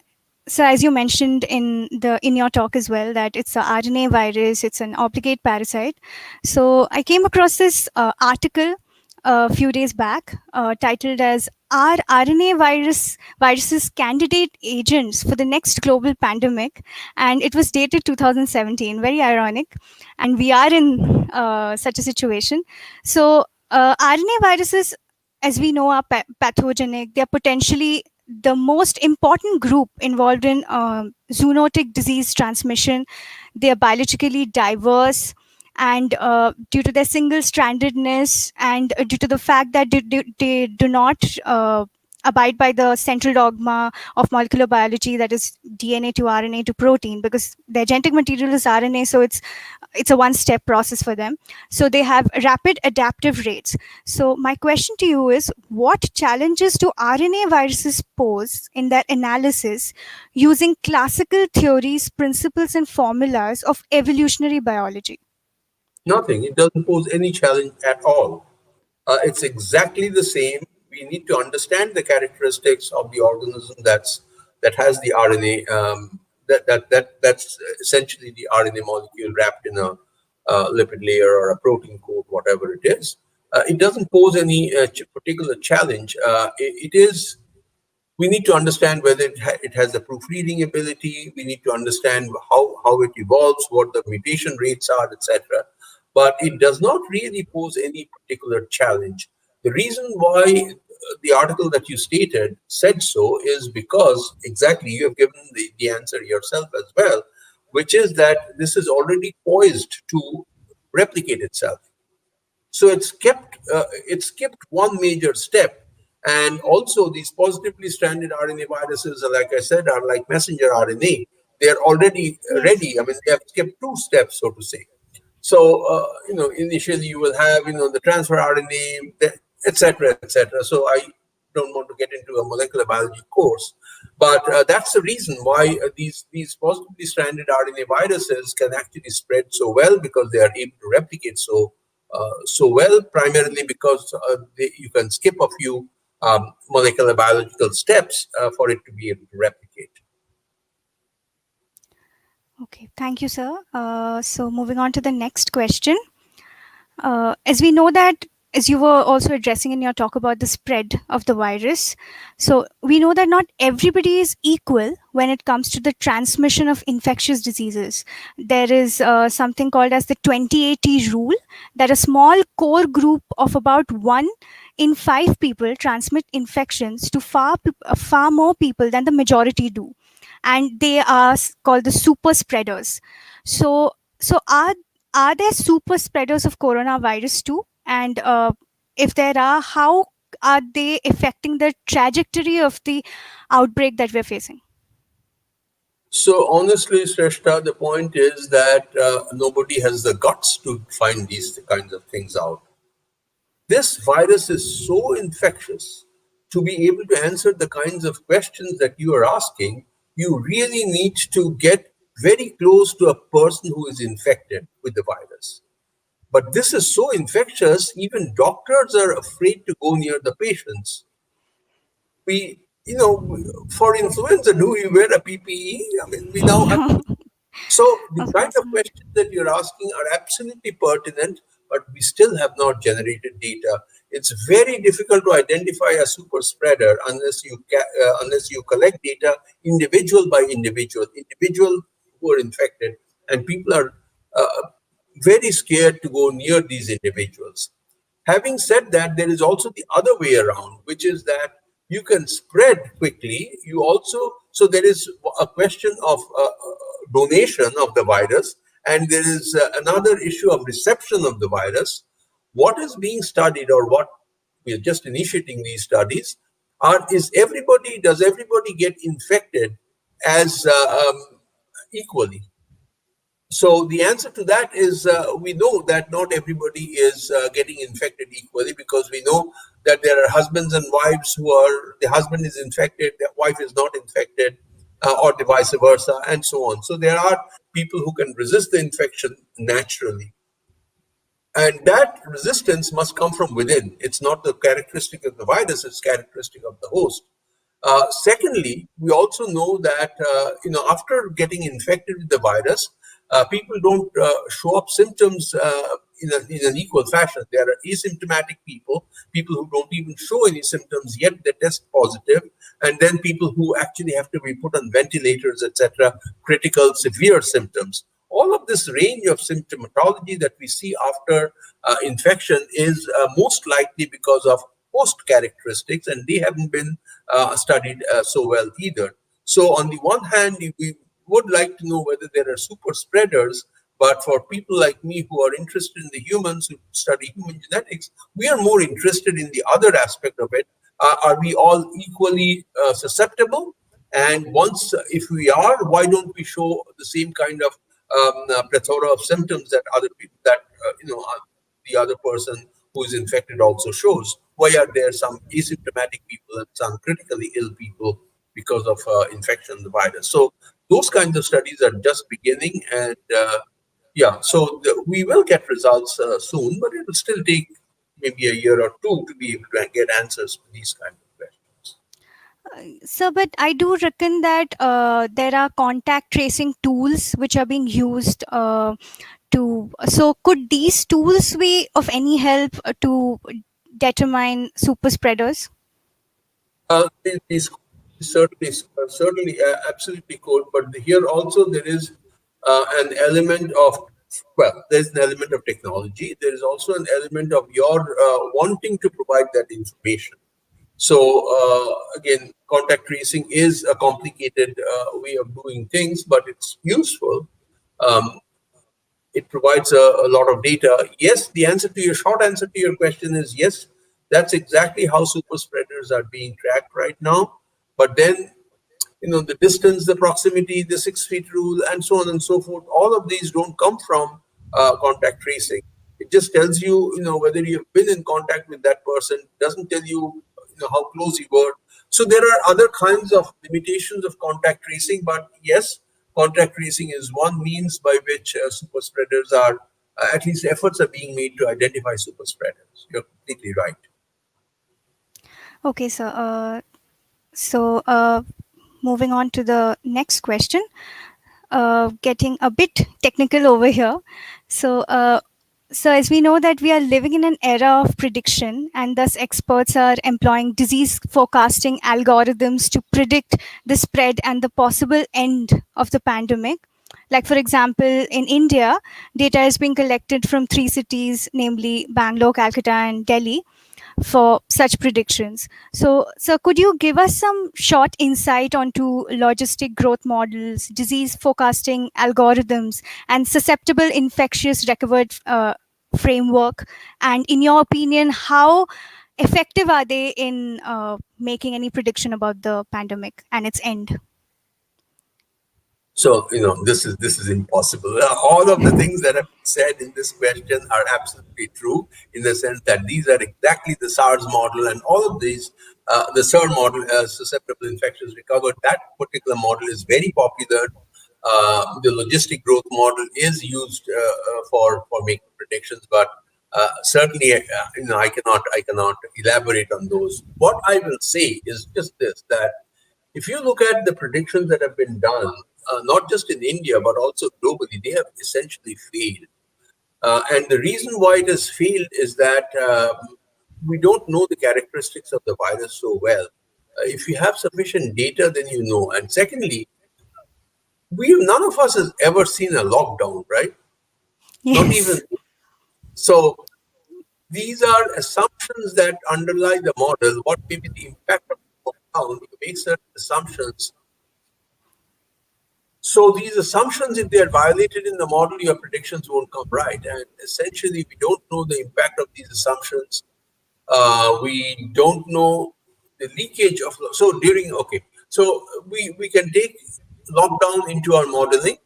Speaker 1: so as you mentioned in your talk as well, that it's a RNA virus, it's an obligate parasite. So I came across this article a few days back titled as are viruses candidate agents for the next global pandemic? And it was dated 2017. Very ironic, and we are in such a situation. So RNA viruses, as we know, are pathogenic. They are potentially the most important group involved in zoonotic disease transmission. They are biologically diverse, and due to their single strandedness, and due to the fact that they do not abide by the central dogma of molecular biology, that is DNA to RNA to protein, because their genetic material is RNA, so it's a one step process for them. So they have rapid adaptive rates. So my question to you is, what challenges do RNA viruses pose in their analysis using classical theories, principles, and formulas of evolutionary biology?
Speaker 2: Nothing. It doesn't pose any challenge at all. It's exactly the same. We need to understand the characteristics of the organism that has the RNA. That's essentially the RNA molecule wrapped in a lipid layer or a protein coat, whatever it is. It doesn't pose any particular challenge. It is. We need to understand whether it has the proofreading ability. We need to understand how it evolves, what the mutation rates are, etc. But it does not really pose any particular challenge. The reason why the article that you stated said so is because exactly you have given the answer yourself as well, which is that this is already poised to replicate itself. So it's skipped one major step. And also these positively stranded RNA viruses, like I said, are like messenger RNA. They're already
Speaker 1: Yes.
Speaker 2: ready. I mean, they have skipped two steps, so to say. So initially you will have the transfer RNA, etc., etc. So I don't want to get into a molecular biology course, but that's the reason why these positively stranded RNA viruses can actually spread so well, because they are able to replicate so well, primarily because you can skip a few molecular biological steps for it to be able to replicate.
Speaker 1: Okay, thank you, sir. So moving on to the next question. As we know that, as you were also addressing in your talk about the spread of the virus, so we know that not everybody is equal when it comes to the transmission of infectious diseases. There is something called as the 2080 rule, that a small core group of about 1 in 5 people transmit infections to far more people than the majority do, and they are called the super spreaders. So are there super spreaders of coronavirus too? And if there are, how are they affecting the trajectory of the outbreak that we're facing?
Speaker 2: So honestly, Shrestha, the point is that nobody has the guts to find these kinds of things out. This virus is so infectious. To be able to answer the kinds of questions that you are asking, you really need to get very close to a person who is infected with the virus. But this is so infectious, even doctors are afraid to go near the patients. For influenza, do we wear a PPE? I mean, we now have.
Speaker 1: No,
Speaker 2: So the
Speaker 1: of
Speaker 2: kind
Speaker 1: course
Speaker 2: of
Speaker 1: not.
Speaker 2: questions that you're asking are absolutely pertinent, but we still have not generated data. It's very difficult to identify a super spreader unless you collect data individual by individual who are infected, and people are very scared to go near these individuals. Having said that, there is also the other way around, which is that you can spread quickly. You also, so there is a question of donation of the virus, and there is another issue of reception of the virus. What is being studied, or what we are just initiating these studies, does everybody get infected as equally? So the answer to that is we know that not everybody is getting infected equally, because we know that there are husbands and wives who are, the husband is infected, the wife is not infected, or the vice versa, and so on. So there are people who can resist the infection naturally. And that resistance must come from within. It's not the characteristic of the virus, it's characteristic of the host. Secondly, we also know that after getting infected with the virus, people don't show up symptoms in an equal fashion. There are asymptomatic people, people who don't even show any symptoms yet they test positive, and then people who actually have to be put on ventilators, etc., critical, severe symptoms. All of this range of symptomatology that we see after infection is most likely because of host characteristics, and they haven't been studied so well either. So, on the one hand, we would like to know whether there are super spreaders, but for people like me who are interested in the humans, who study human genetics, we are more interested in the other aspect of it. Are we all equally susceptible? And once, if we are, why don't we show the same kind of plethora of symptoms that other people, that the other person who is infected also shows? Why are there some asymptomatic people and some critically ill people because of infection of the virus? So those kinds of studies are just beginning, and we will get results soon, but it will still take maybe a year or two to be able to get answers to these kind of questions.
Speaker 1: So, but I do reckon that there are contact tracing tools which are being used to. So, could these tools be of any help to determine super spreaders?
Speaker 2: These certainly, absolutely could, but here also there is an element of, well, there's an element of technology. There is also an element of your wanting to provide that information. So again, contact tracing is a complicated way of doing things, but it's useful. Um, it provides a lot of data. Yes, the answer to your short answer to your question is yes. That's exactly how super spreaders are being tracked right now. But then, the distance, the proximity, the 6 feet rule, and so on and so forth, all of these don't come from contact tracing. It just tells you, whether you've been in contact with that person. Doesn't tell you, how close you were. So there are other kinds of limitations of contact tracing, but yes, contact tracing is one means by which super spreaders are, at least efforts are being made to identify super spreaders. You're completely right.
Speaker 1: Okay, sir. So, moving on to the next question, getting a bit technical over here. So, so as we know that we are living in an era of prediction, and thus experts are employing disease forecasting algorithms to predict the spread and the possible end of the pandemic. Like, for example, in India, data is being collected from three cities, namely Bangalore, Calcutta, and Delhi, for such predictions. So could you give us some short insight onto logistic growth models, disease forecasting algorithms, and susceptible infectious recovered framework? And in your opinion, how effective are they in making any prediction about the pandemic and its end?
Speaker 2: So this is impossible. All of the things that have been said in this question are absolutely true, in the sense that these are exactly the SARS model, and all of these, the SIR model, susceptible infections recovered. That particular model is very popular. The logistic growth model is used for making predictions, but certainly, I cannot elaborate on those. What I will say is just this: that if you look at the predictions that have been done, not just in India, but also globally, they have essentially failed. And the reason why it has failed is that we don't know the characteristics of the virus so well. If you have sufficient data, then you know. And secondly, none of us has ever seen a lockdown, right? Not even
Speaker 1: Yes.
Speaker 2: so. These are assumptions that underlie the model. What may be the impact of the lockdown? You make certain assumptions. So these assumptions, if they are violated in the model, your predictions won't come right. And essentially, we don't know the impact of these assumptions. We don't know the leakage of. So during, okay, so we can take lockdown into our modeling.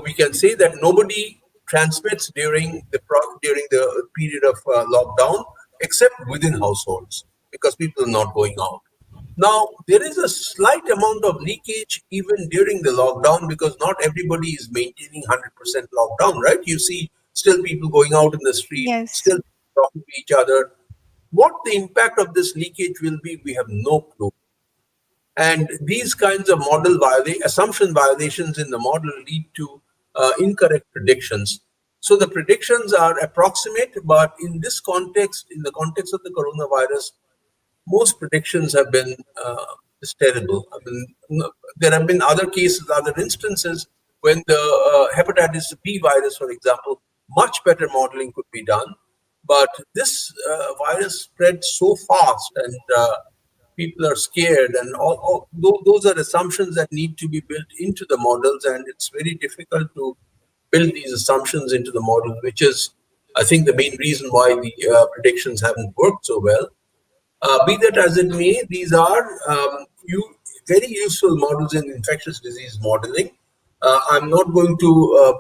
Speaker 2: We can say that nobody transmits during the period of lockdown except within households, because people are not going out. Now, there is a slight amount of leakage even during the lockdown, because not everybody is maintaining 100% lockdown, right? You see still people going out in the street,
Speaker 1: Yes.
Speaker 2: still talking to each other. What the impact of this leakage will be, we have no clue. And these kinds of assumption violations in the model lead to incorrect predictions. So the predictions are approximate, but in this context, in the context of the coronavirus, most predictions have been is terrible. I mean, there have been other cases, other instances when the hepatitis B virus, for example, much better modeling could be done. But this virus spread so fast, and people are scared, and those are assumptions that need to be built into the models, and it's very difficult to build these assumptions into the model, which is, I think, the main reason why the predictions haven't worked so well. Be that as it may, these are very useful models in infectious disease modeling. I'm not going to,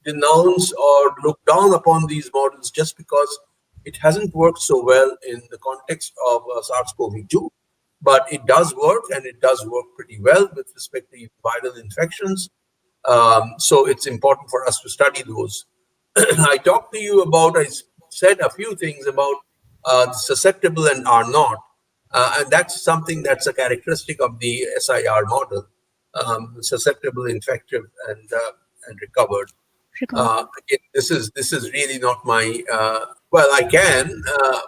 Speaker 2: denounce or look down upon these models just because it hasn't worked so well in the context of SARS-CoV-2. But it does work, and it does work pretty well with respect to viral infections. So it's important for us to study those. I talked to you about, I said a few things about susceptible and are not. And that's something that's a characteristic of the SIR model, susceptible, infective, and recovered.
Speaker 1: Recovered.
Speaker 2: Again, this is really not my well. I can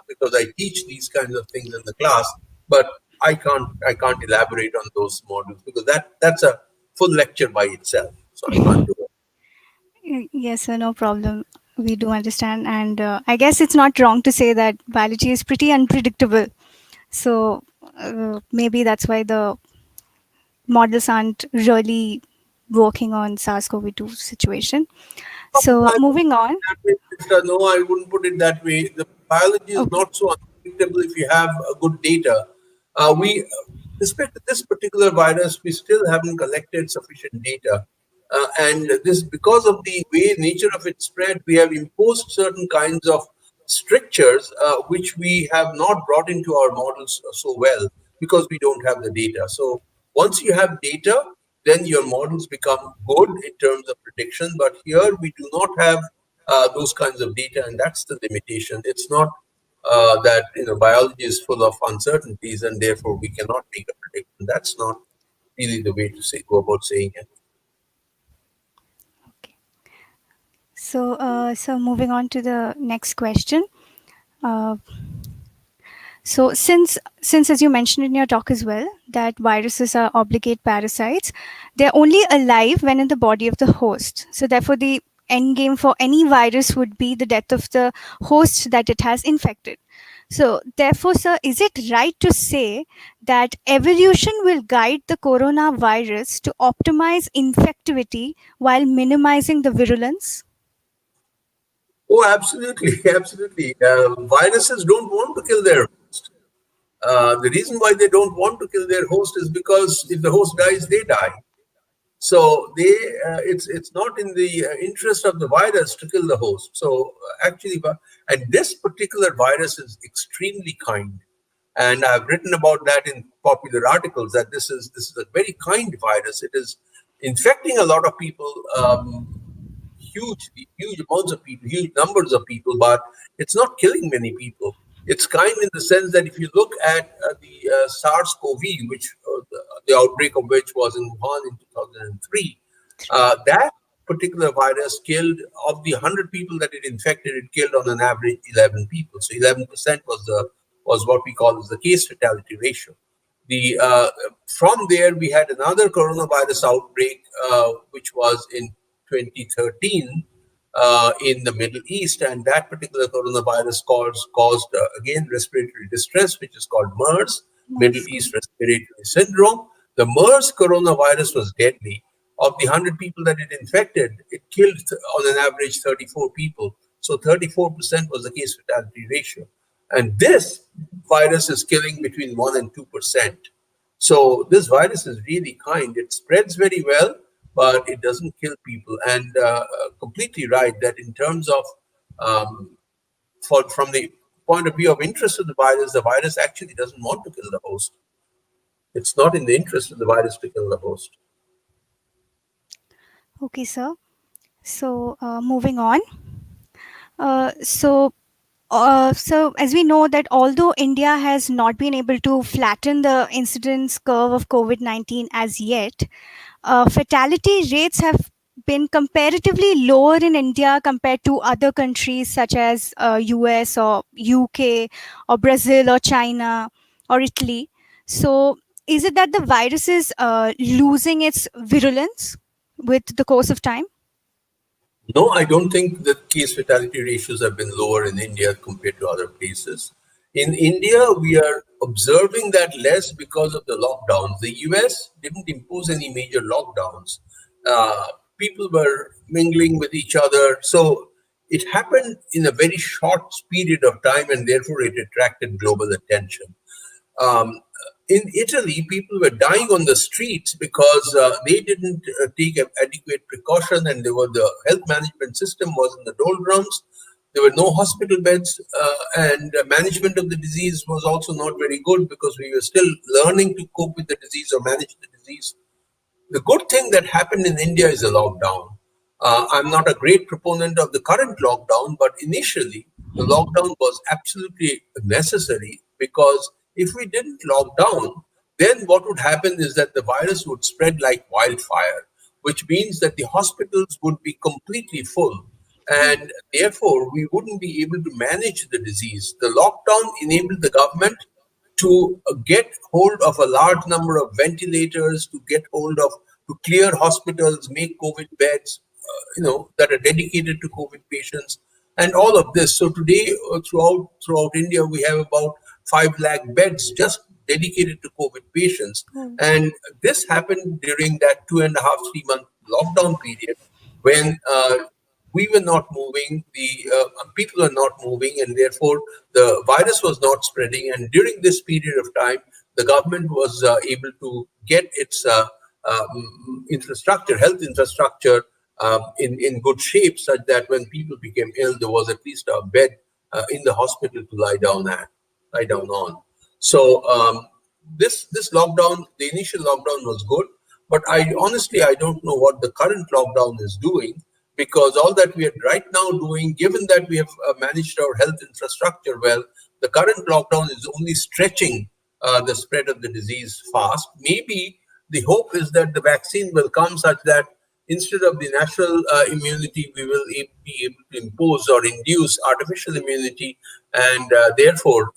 Speaker 2: because I teach these kinds of things in the class, but I can't elaborate on those models because that's a full lecture by itself. So I can't do it.
Speaker 1: Yes, sir, no problem. We do understand. And I guess it's not wrong to say that biology is pretty unpredictable. So maybe that's why the models aren't really working on SARS-CoV-2 situation. So
Speaker 2: I
Speaker 1: moving on.
Speaker 2: that way, sister. No, I wouldn't put it that way. The biology is
Speaker 1: Okay.
Speaker 2: not so unpredictable if you have good data. We, respect to this particular virus, we still haven't collected sufficient data. And this, because of the way nature of its spread, we have imposed certain kinds of strictures which we have not brought into our models so well because we don't have the data. So once you have data, then your models become good in terms of prediction. But here we do not have those kinds of data, and that's the limitation. It's not that biology is full of uncertainties, and therefore we cannot make a prediction. That's not really the way to go about saying it.
Speaker 1: Okay. So moving on to the next question. Uh, So since as you mentioned in your talk as well that viruses are obligate parasites, they're only alive when in the body of the host. So therefore the end game for any virus would be the death of the host that it has infected. So therefore, sir, is it right to say that evolution will guide the coronavirus to optimize infectivity while minimizing the virulence?
Speaker 2: Oh, absolutely, absolutely. Viruses don't want to kill their host. The reason why they don't want to kill their host is because if the host dies, they die. So it's not in the interest of the virus to kill the host. So actually, and this particular virus is extremely kind, and I've written about that in popular articles that this is a very kind virus. It is infecting a lot of people. Huge amounts of people, huge numbers of people, but it's not killing many people. It's kind in the sense that if you look at the SARS-CoV, which the outbreak of which was in Wuhan in 2003, that particular virus killed, of the 100 people that it infected, it killed on an average 11 people. So 11% was what we call as the case fatality ratio. The From there we had another coronavirus outbreak, which was in 2013 in the Middle East, and that particular coronavirus caused again respiratory distress, which is called MERS, Middle
Speaker 1: Moscow.
Speaker 2: East Respiratory Syndrome. The MERS coronavirus was deadly. Of the 100 people that it infected, it killed on an average 34 people. So 34% was the case fatality ratio. And this virus is killing between 1 and 2%. So this virus is really kind. It spreads very well, but it doesn't kill people. And completely right that in terms of, from the point of view of interest of the virus actually doesn't want to kill the host. It's not in the interest of the virus to kill the host.
Speaker 1: Okay, sir. So moving on. So as we know that although India has not been able to flatten the incidence curve of COVID-19 as yet, fatality rates have been comparatively lower in India compared to other countries such as US or UK or Brazil or China or Italy. So, is it that the virus is losing its virulence with the course of time?
Speaker 2: No, I don't think the case fatality ratios have been lower in India compared to other places. In India, we are observing that less because of the lockdowns. The US didn't impose any major lockdowns. Uh, People were mingling with each other. So it happened in a very short period of time, and therefore it attracted global attention. Um, in Italy, people were dying on the streets because they didn't take adequate precaution, and the health management system was in the doldrums. There were no hospital beds, and management of the disease was also not very good because we were still learning to cope with the disease or manage the disease. The good thing that happened in India is a lockdown. I'm not a great proponent of the current lockdown, but initially the lockdown was absolutely necessary because if we didn't lock down, then what would happen is that the virus would spread like wildfire, which means that the hospitals would be completely full. And therefore, we wouldn't be able to manage the disease. The lockdown enabled the government to get hold of a large number of ventilators, to get hold of, to clear hospitals, make COVID beds, that are dedicated to COVID patients, and all of this. So today, throughout India, we have about 5 lakh beds just dedicated to COVID patients,
Speaker 1: Oh.
Speaker 2: and this happened during that 2.5 3 month lockdown period when we were not moving, the people were not moving, and therefore the virus was not spreading. And during this period of time, the government was able to get its infrastructure, health infrastructure, in good shape, such that when people became ill, there was at least a bed in the hospital to lie down on. So this lockdown, the initial lockdown was good, but I don't know what the current lockdown is doing, because all that we are right now doing, given that we have managed our health infrastructure well, the current lockdown is only stretching the spread of the disease fast. Maybe the hope is that the vaccine will come such that instead of the natural immunity, we will be able to impose or induce artificial immunity, and therefore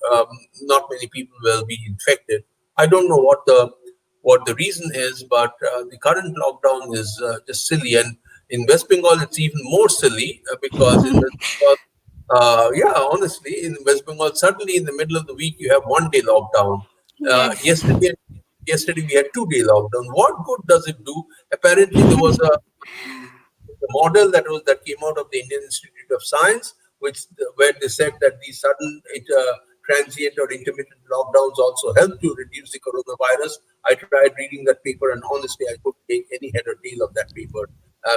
Speaker 2: not many people will be infected. I don't know what the reason is, but the current lockdown is just silly. And in West Bengal, it's even more silly because in West Bengal, yeah, honestly, in West Bengal, suddenly in the middle of the week, you have 1 day lockdown. Uh,
Speaker 1: Yes.
Speaker 2: yesterday, yesterday we had 2 day lockdown. What good does it do? Apparently, there was a model that came out of the Indian Institute of Science, where they said that these sudden transient or intermittent lockdowns also help to reduce the coronavirus. I tried reading that paper, and honestly, I couldn't take any head or tail of that paper.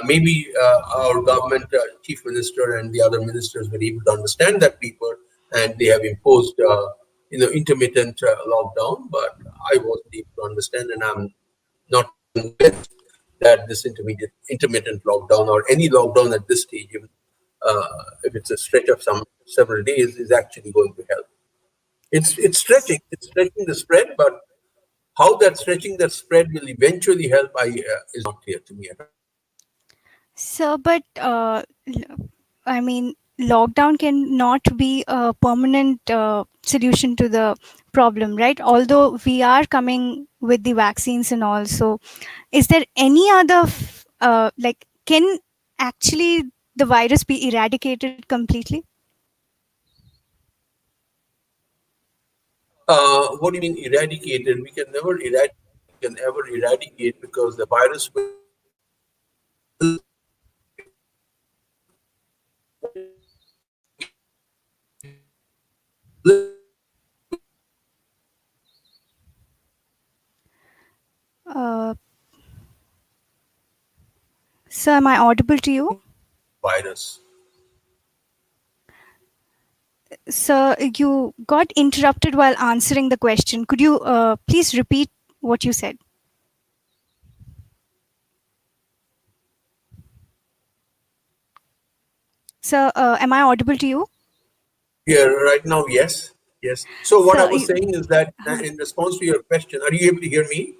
Speaker 2: Maybe our government chief minister and the other ministers were able to understand that paper, and they have imposed, intermittent lockdown. But I wasn't able to understand, and I'm not convinced that this intermittent lockdown or any lockdown at this stage, even if it's a stretch of some several days, is actually going to help. It's stretching the spread, but how that stretching that spread will eventually help, is not clear to me at all.
Speaker 1: So, but I mean, lockdown cannot be a permanent solution to the problem, right? Although we are coming with the vaccines and all, so is there any other, like, can actually the virus be eradicated completely?
Speaker 2: What do you mean eradicated? We can never eradicate because the virus will
Speaker 1: Uh, so, am I audible to you?
Speaker 2: virus.
Speaker 1: So, you got interrupted while answering the question. Could you please repeat what you said? So, am I audible to you?
Speaker 2: Yeah, right now, yes. Yes. So what I
Speaker 1: So,
Speaker 2: was saying is that in response to your question, are you able to hear me?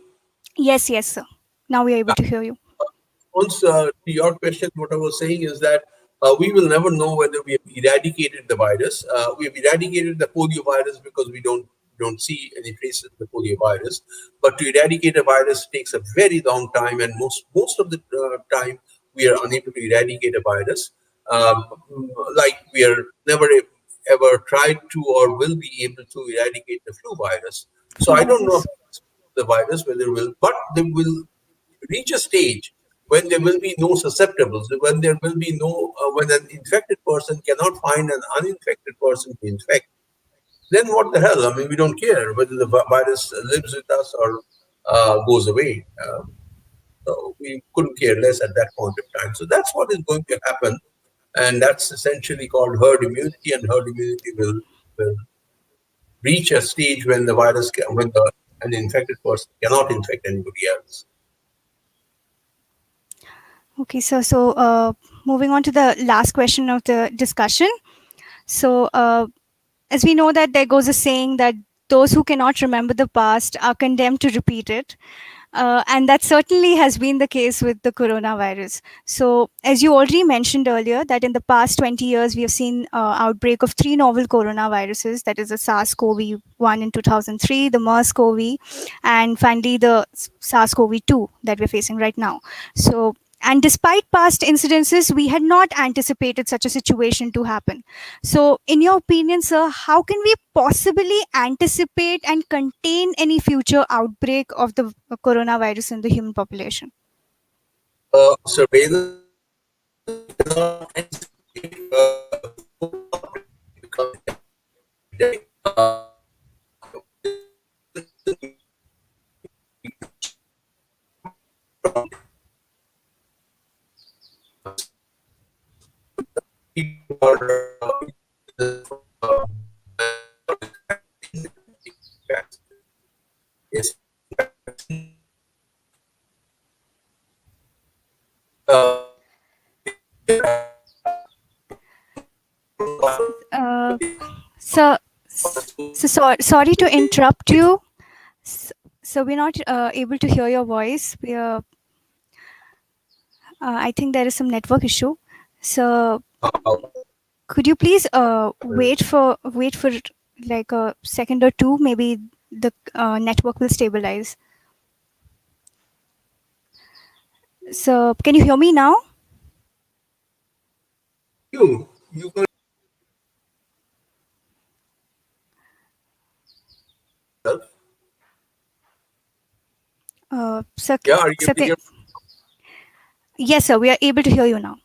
Speaker 1: yes, yes, sir. Now we are able to hear you.
Speaker 2: response to your question, what I was saying is that we will never know whether we have eradicated the virus. We have eradicated the polio virus because we don't see any traces of the polio virus. But to eradicate a virus takes a very long time, and most of the time we are unable to eradicate a virus. Um, like we are never ever tried to or will be able to eradicate the flu virus. So
Speaker 1: Flu
Speaker 2: I don't know
Speaker 1: virus.
Speaker 2: if the virus whether it will, but they will reach a stage when there will be no susceptibles, when there will be no, when an infected person cannot find an uninfected person to infect, then what the hell? I mean, we don't care whether the virus lives with us or goes away. So we couldn't care less at that point of time. So that's what is going to happen. And that's essentially called herd immunity, and herd immunity will reach a stage when the virus, when an infected person cannot infect anybody else.
Speaker 1: Okay, moving on to the last question of the discussion. So, as we know that there goes a saying that those who cannot remember the past are condemned to repeat it. And that certainly has been the case with the coronavirus. So, as you already mentioned earlier, that in the past 20 years, we have seen outbreak of three novel coronaviruses. That is the SARS-CoV-1 in 2003, the MERS-CoV, and finally the SARS-CoV-2 that we're facing right now. So, and despite past incidences, we had not anticipated such a situation to happen. So, in your opinion, sir, how can we possibly anticipate and contain any future outbreak of the coronavirus in the human population?
Speaker 2: Surveillance cannot anticipate because people are yes, uh,
Speaker 1: Uh, so, sorry to interrupt you. So, we're not able to hear your voice. I think there is some network issue. So, could you please wait for like a second or two? Maybe the network will stabilize. So, can you hear me now?
Speaker 2: you can
Speaker 1: Sir,
Speaker 2: yeah, are you
Speaker 1: sir,
Speaker 2: able to hear?
Speaker 1: yes, sir, we are able to hear you now.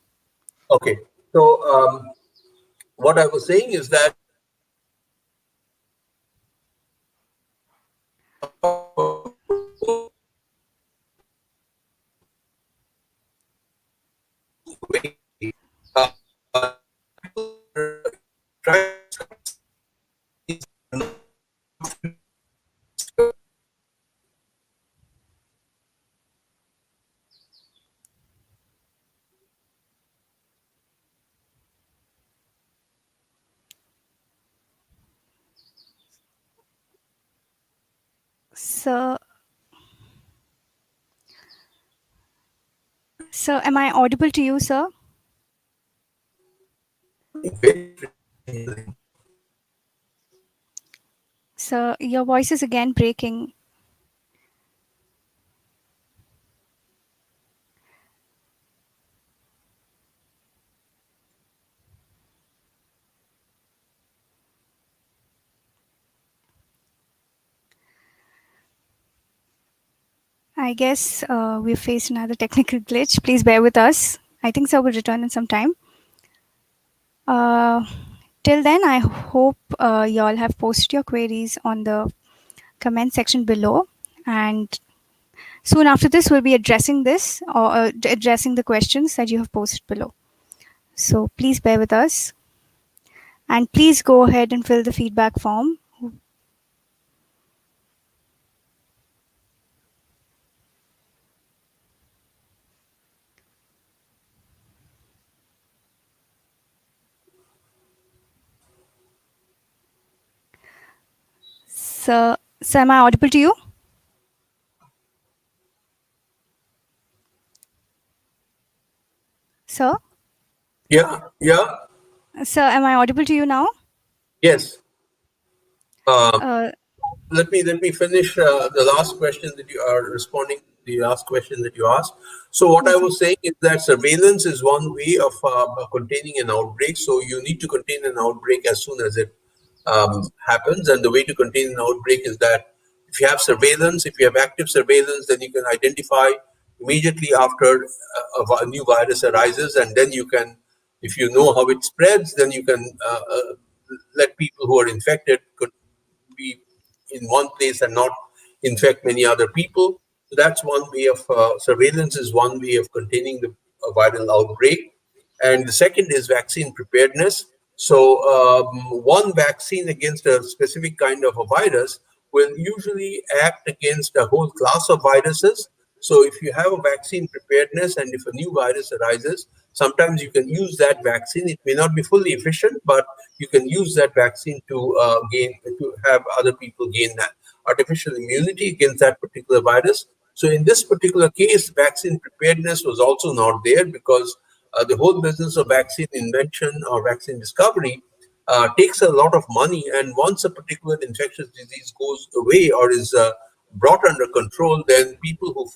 Speaker 2: Okay, so what I was saying is that uh, try
Speaker 1: So, am I audible to you, sir? So, your voice is again breaking. I guess we faced another technical glitch. Please bear with us. I think sir will return in some time. Uh, till then, I hope you all have posted your queries on the comment section below. And soon after this, we'll be addressing this or addressing the questions that you have posted below. So please bear with us. And please go ahead and fill the feedback form. So am I audible to you? Sir?
Speaker 2: Yeah, yeah,
Speaker 1: Sir, am I audible to you now?
Speaker 2: yes. Uh,
Speaker 1: Uh,
Speaker 2: let me finish the last question that you are responding. The last question that you asked. So what I
Speaker 1: yes, sir.
Speaker 2: was saying is that surveillance is one way of containing an outbreak. So you need to contain an outbreak as soon as it happens, and the way to contain an outbreak is that if you have surveillance, if you have active surveillance, then you can identify immediately after a new virus arises, and then you can, if you know how it spreads, then you can let people who are infected be in one place and not infect many other people. So that's one way of surveillance is one way of containing the viral outbreak. And the second is vaccine preparedness. So one vaccine against a specific kind of a virus will usually act against a whole class of viruses. So if you have a vaccine preparedness and if a new virus arises, sometimes you can use that vaccine. It may not be fully efficient, but you can use that vaccine to have other people gain that artificial immunity against that particular virus. So in this particular case, vaccine preparedness was also not there because the whole business of vaccine invention or vaccine discovery takes a lot of money. And once a particular infectious disease goes away or is brought under control, then people who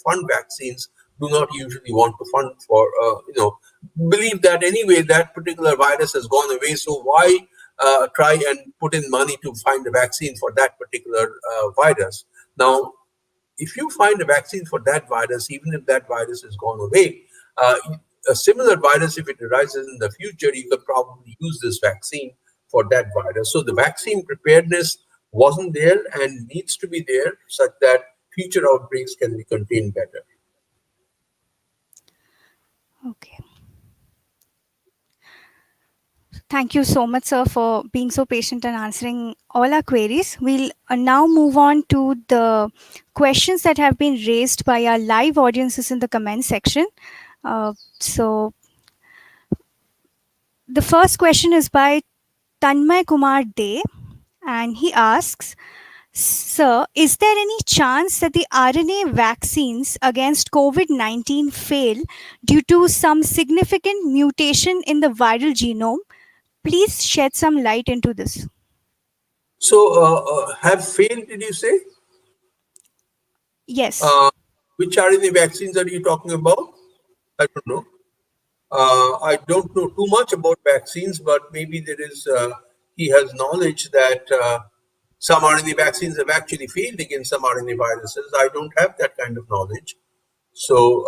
Speaker 2: fund vaccines do not usually want to fund for believe that anyway that particular virus has gone away. So why try and put in money to find a vaccine for that particular virus? Now, if you find a vaccine for that virus, even if that virus has gone away, uh, a similar virus, if it arises in the future, you could probably use this vaccine for that virus. So the vaccine preparedness wasn't there and needs to be there such that future outbreaks can be contained better.
Speaker 1: Okay. Thank you so much, sir, for being so patient and answering all our queries. We'll now move on to the questions that have been raised by our live audiences in the comment section. So, the first question is by Tanmay Kumar De, and he asks, Sir, is there any chance that the RNA vaccines against COVID 19 fail due to some significant mutation in the viral genome? Please shed some light into this.
Speaker 2: So, have failed, did you say?
Speaker 1: Yes.
Speaker 2: Uh, which RNA vaccines are you talking about? I don't know. I don't know too much about vaccines, but maybe he has knowledge that some RNA vaccines have actually failed against some RNA viruses. I don't have that kind of knowledge. So,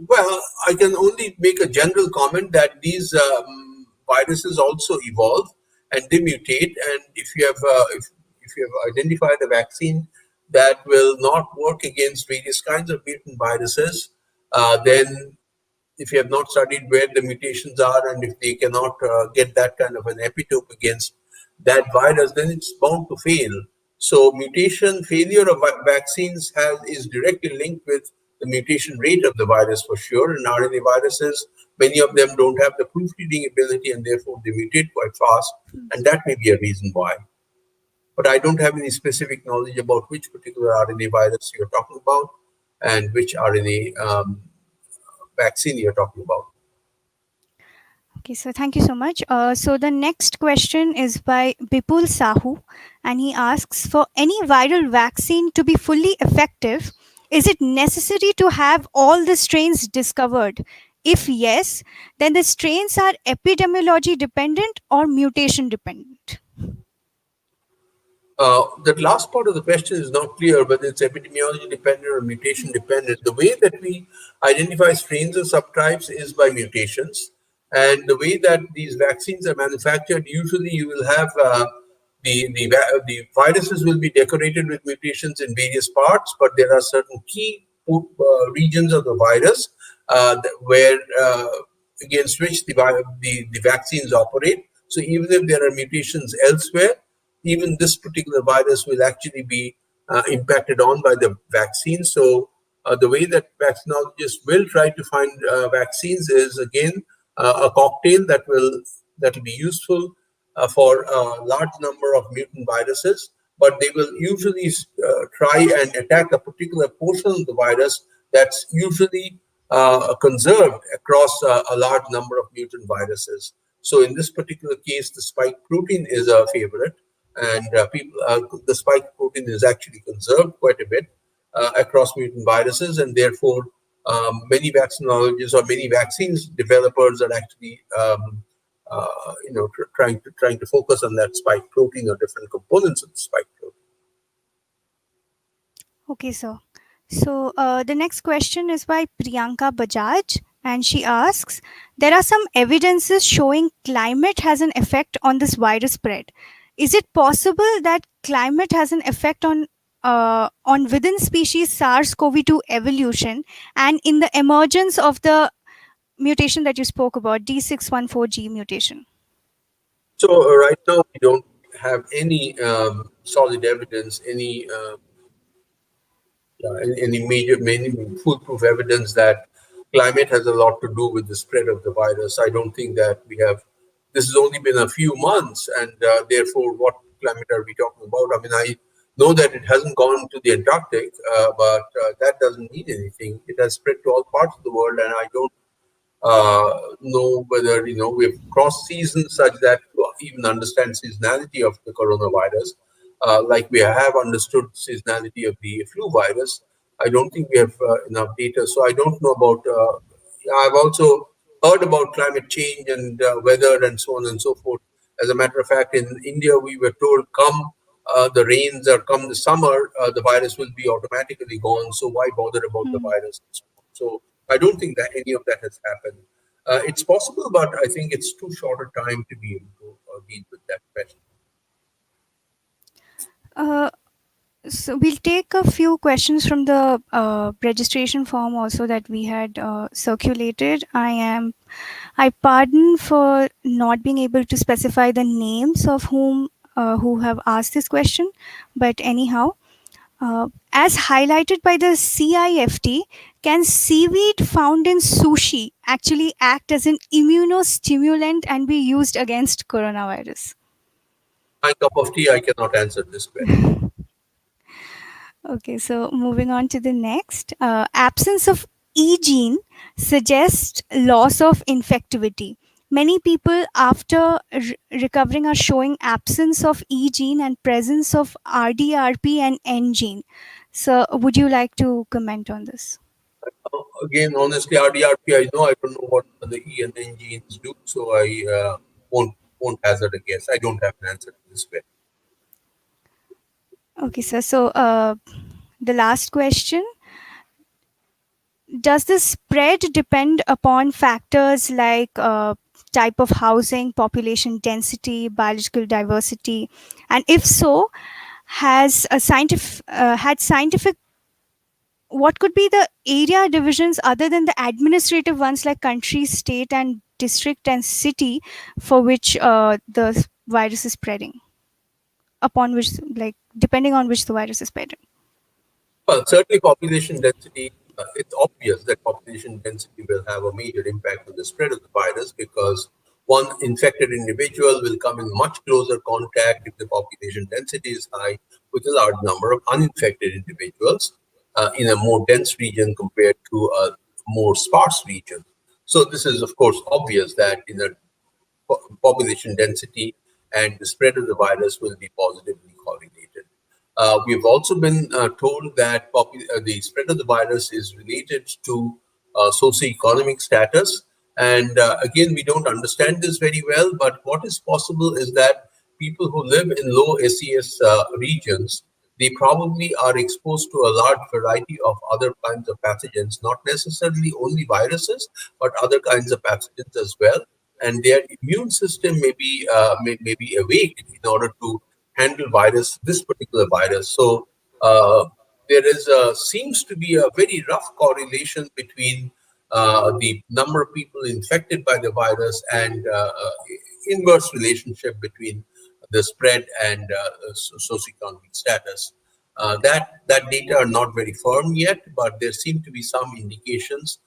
Speaker 2: well, I can only make a general comment that these viruses also evolve and they mutate. And if you have identified a vaccine that will not work against various kinds of mutant viruses, then if you have not studied where the mutations are and if they cannot get that kind of an epitope against that virus, then it's bound to fail. So mutation failure of vaccines is directly linked with the mutation rate of the virus for sure. And RNA viruses, many of them don't have the proofreading ability and therefore they mutate quite fast. And that may be a reason why. But I don't have any specific knowledge about which particular RNA virus you're talking about and which RNA vaccine you're talking about.
Speaker 1: Okay, so thank you so much. So the next question is by Bipul Sahu, and he asks, for any viral vaccine to be fully effective, is it necessary to have all the strains discovered? If yes, then the strains are epidemiology dependent or mutation dependent.
Speaker 2: That last part of the question is not clear whether it's epidemiology dependent or mutation dependent. The way that we identify strains or subtypes is by mutations. And the way that these vaccines are manufactured, usually you will have the viruses will be decorated with mutations in various parts, but there are certain key regions of the virus where against which the vaccines operate. So even if there are mutations elsewhere, even this particular virus will actually be impacted on by the vaccine. So the way that vaccinologists will try to find vaccines is again a cocktail that will be useful for a large number of mutant viruses, but they will usually try and attack a particular portion of the virus that's usually conserved across a large number of mutant viruses. So in this particular case, the spike protein is a favorite, and the spike protein is actually conserved quite a bit across mutant viruses, and therefore many vaccinologists or many vaccines developers are actually trying to focus on that spike protein or different components of the spike protein.
Speaker 1: Okay, sir. So the next question is by Priyanka Bajaj, and she asks, there are some evidences showing climate has an effect on this virus spread. Is it possible that climate has an effect on within species SARS-CoV-2 evolution and in the emergence of the mutation that you spoke about, D614G mutation?
Speaker 2: So right now we don't have any solid evidence, many foolproof evidence that climate has a lot to do with the spread of the virus. I don't think that we have. This has only been a few months, and therefore, what climate are we talking about? I mean, I know that it hasn't gone to the Antarctic, but that doesn't mean anything. It has spread to all parts of the world, and I don't know whether we've crossed seasons such that to even understand seasonality of the coronavirus, like we have understood seasonality of the flu virus. I don't think we have enough data, so I don't know about. I've also heard about climate change and weather and so on and so forth. As a matter of fact, in India, we were told, come the rains or come the summer, the virus will be automatically gone. So why bother about the
Speaker 1: Hmm.
Speaker 2: virus? So I don't think that any of that has happened. It's possible, but I think it's too short a time to be able to deal with that question.
Speaker 1: Uh, So we'll take a few questions from the registration form also that we had circulated. I pardon for not being able to specify the names of who have asked this question, but anyhow, as highlighted by the CIFT, can seaweed found in sushi actually act as an immunostimulant and be used against coronavirus?
Speaker 2: My cup of tea, I cannot answer this question.
Speaker 1: Okay, so moving on to the next. Absence of E gene suggests loss of infectivity. Many people after recovering are showing absence of E gene and presence of RDRP and N gene. So, would you like to comment on this?
Speaker 2: Again, honestly, RDRP, I know I don't know what the E and N genes do, so I won't hazard a guess. I don't have an answer to this question.
Speaker 1: Okay, sir. So, the last question: does the spread depend upon factors like type of housing, population density, biological diversity, and if so, has a scientific had scientific what could be the area divisions other than the administrative ones like country, state, and district and city for which the virus is spreading, upon which like depending on which the virus is spreading.
Speaker 2: Well, certainly population density, it's obvious that population density will have a major impact on the spread of the virus because one infected individual will come in much closer contact if the population density is high with a large number of uninfected individuals in a more dense region compared to a more sparse region. So this is, of course, obvious that in a population density and the spread of the virus will be positively correlated. We've also been told that the spread of the virus is related to socioeconomic status. And again, we don't understand this very well, but what is possible is that people who live in low SES regions, they probably are exposed to a large variety of other kinds of pathogens, not necessarily only viruses, but other kinds of pathogens as well. And their immune system may be awake in order to handle this particular virus. So there seems to be a very rough correlation between the number of people infected by the virus and inverse relationship between the spread and socioeconomic status. That data are not very firm yet, but there seem to be some indications,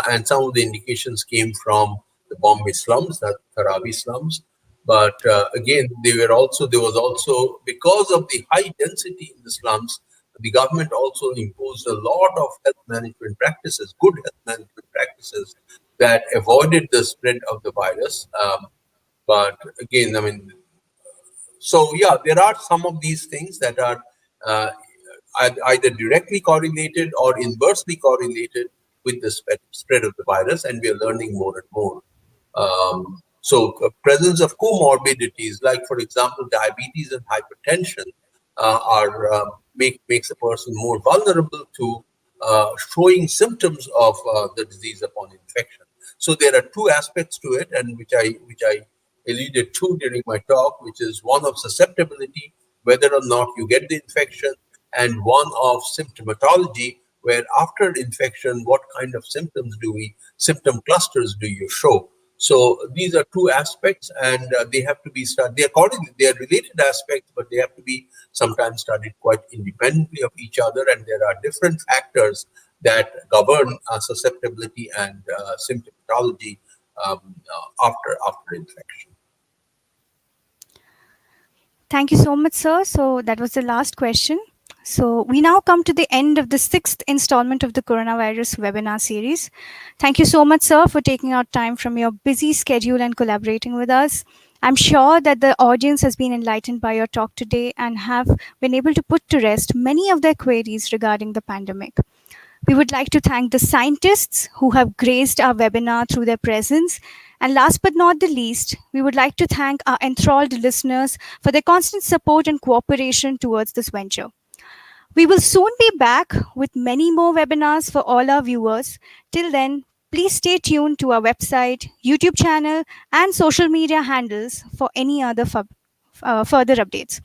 Speaker 2: and some of the indications came from the Bombay slums, the Dharavi slums. But again, there was also because of the high density in the slums, the government also imposed a lot of health management practices, good health management viruses that avoided the spread of the virus. But again, I mean, so yeah, there are some of these things that are uh, either directly correlated or inversely correlated with the spread of the virus, and we are learning more and more. Presence of comorbidities, like for example, diabetes and hypertension, are makes a person more vulnerable to showing symptoms of the disease upon infection. So there are two aspects to it, and which I alluded to during my talk, which is one of susceptibility, whether or not you get the infection, and one of symptomatology, where after infection, what kind of symptom clusters do you show? So these are two aspects, and they have to be studied. They are related aspects, but they have to be sometimes studied quite independently of each other. And there are different factors that govern susceptibility and symptomatology after infection.
Speaker 1: Thank you so much, sir. So that was the last question. So we now come to the end of the sixth installment of the coronavirus webinar series. Thank you so much, sir, for taking out time from your busy schedule and collaborating with us. I'm sure that the audience has been enlightened by your talk today and have been able to put to rest many of their queries regarding the pandemic. We would like to thank the scientists who have graced our webinar through their presence. And last but not the least, we would like to thank our enthralled listeners for their constant support and cooperation towards this venture. We will soon be back with many more webinars for all our viewers. Till then, please stay tuned to our website, YouTube channel, and social media handles for any other further updates.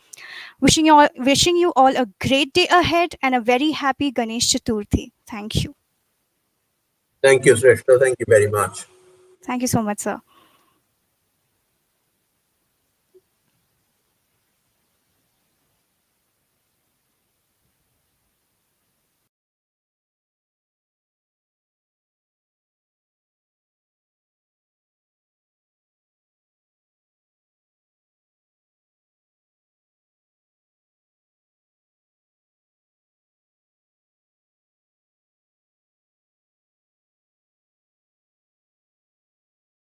Speaker 1: Wishing you all a great day ahead and a very happy Ganesh Chaturthi. Thank you.
Speaker 2: Thank you, Sreshta. Thank you very much.
Speaker 1: Thank you so much, sir.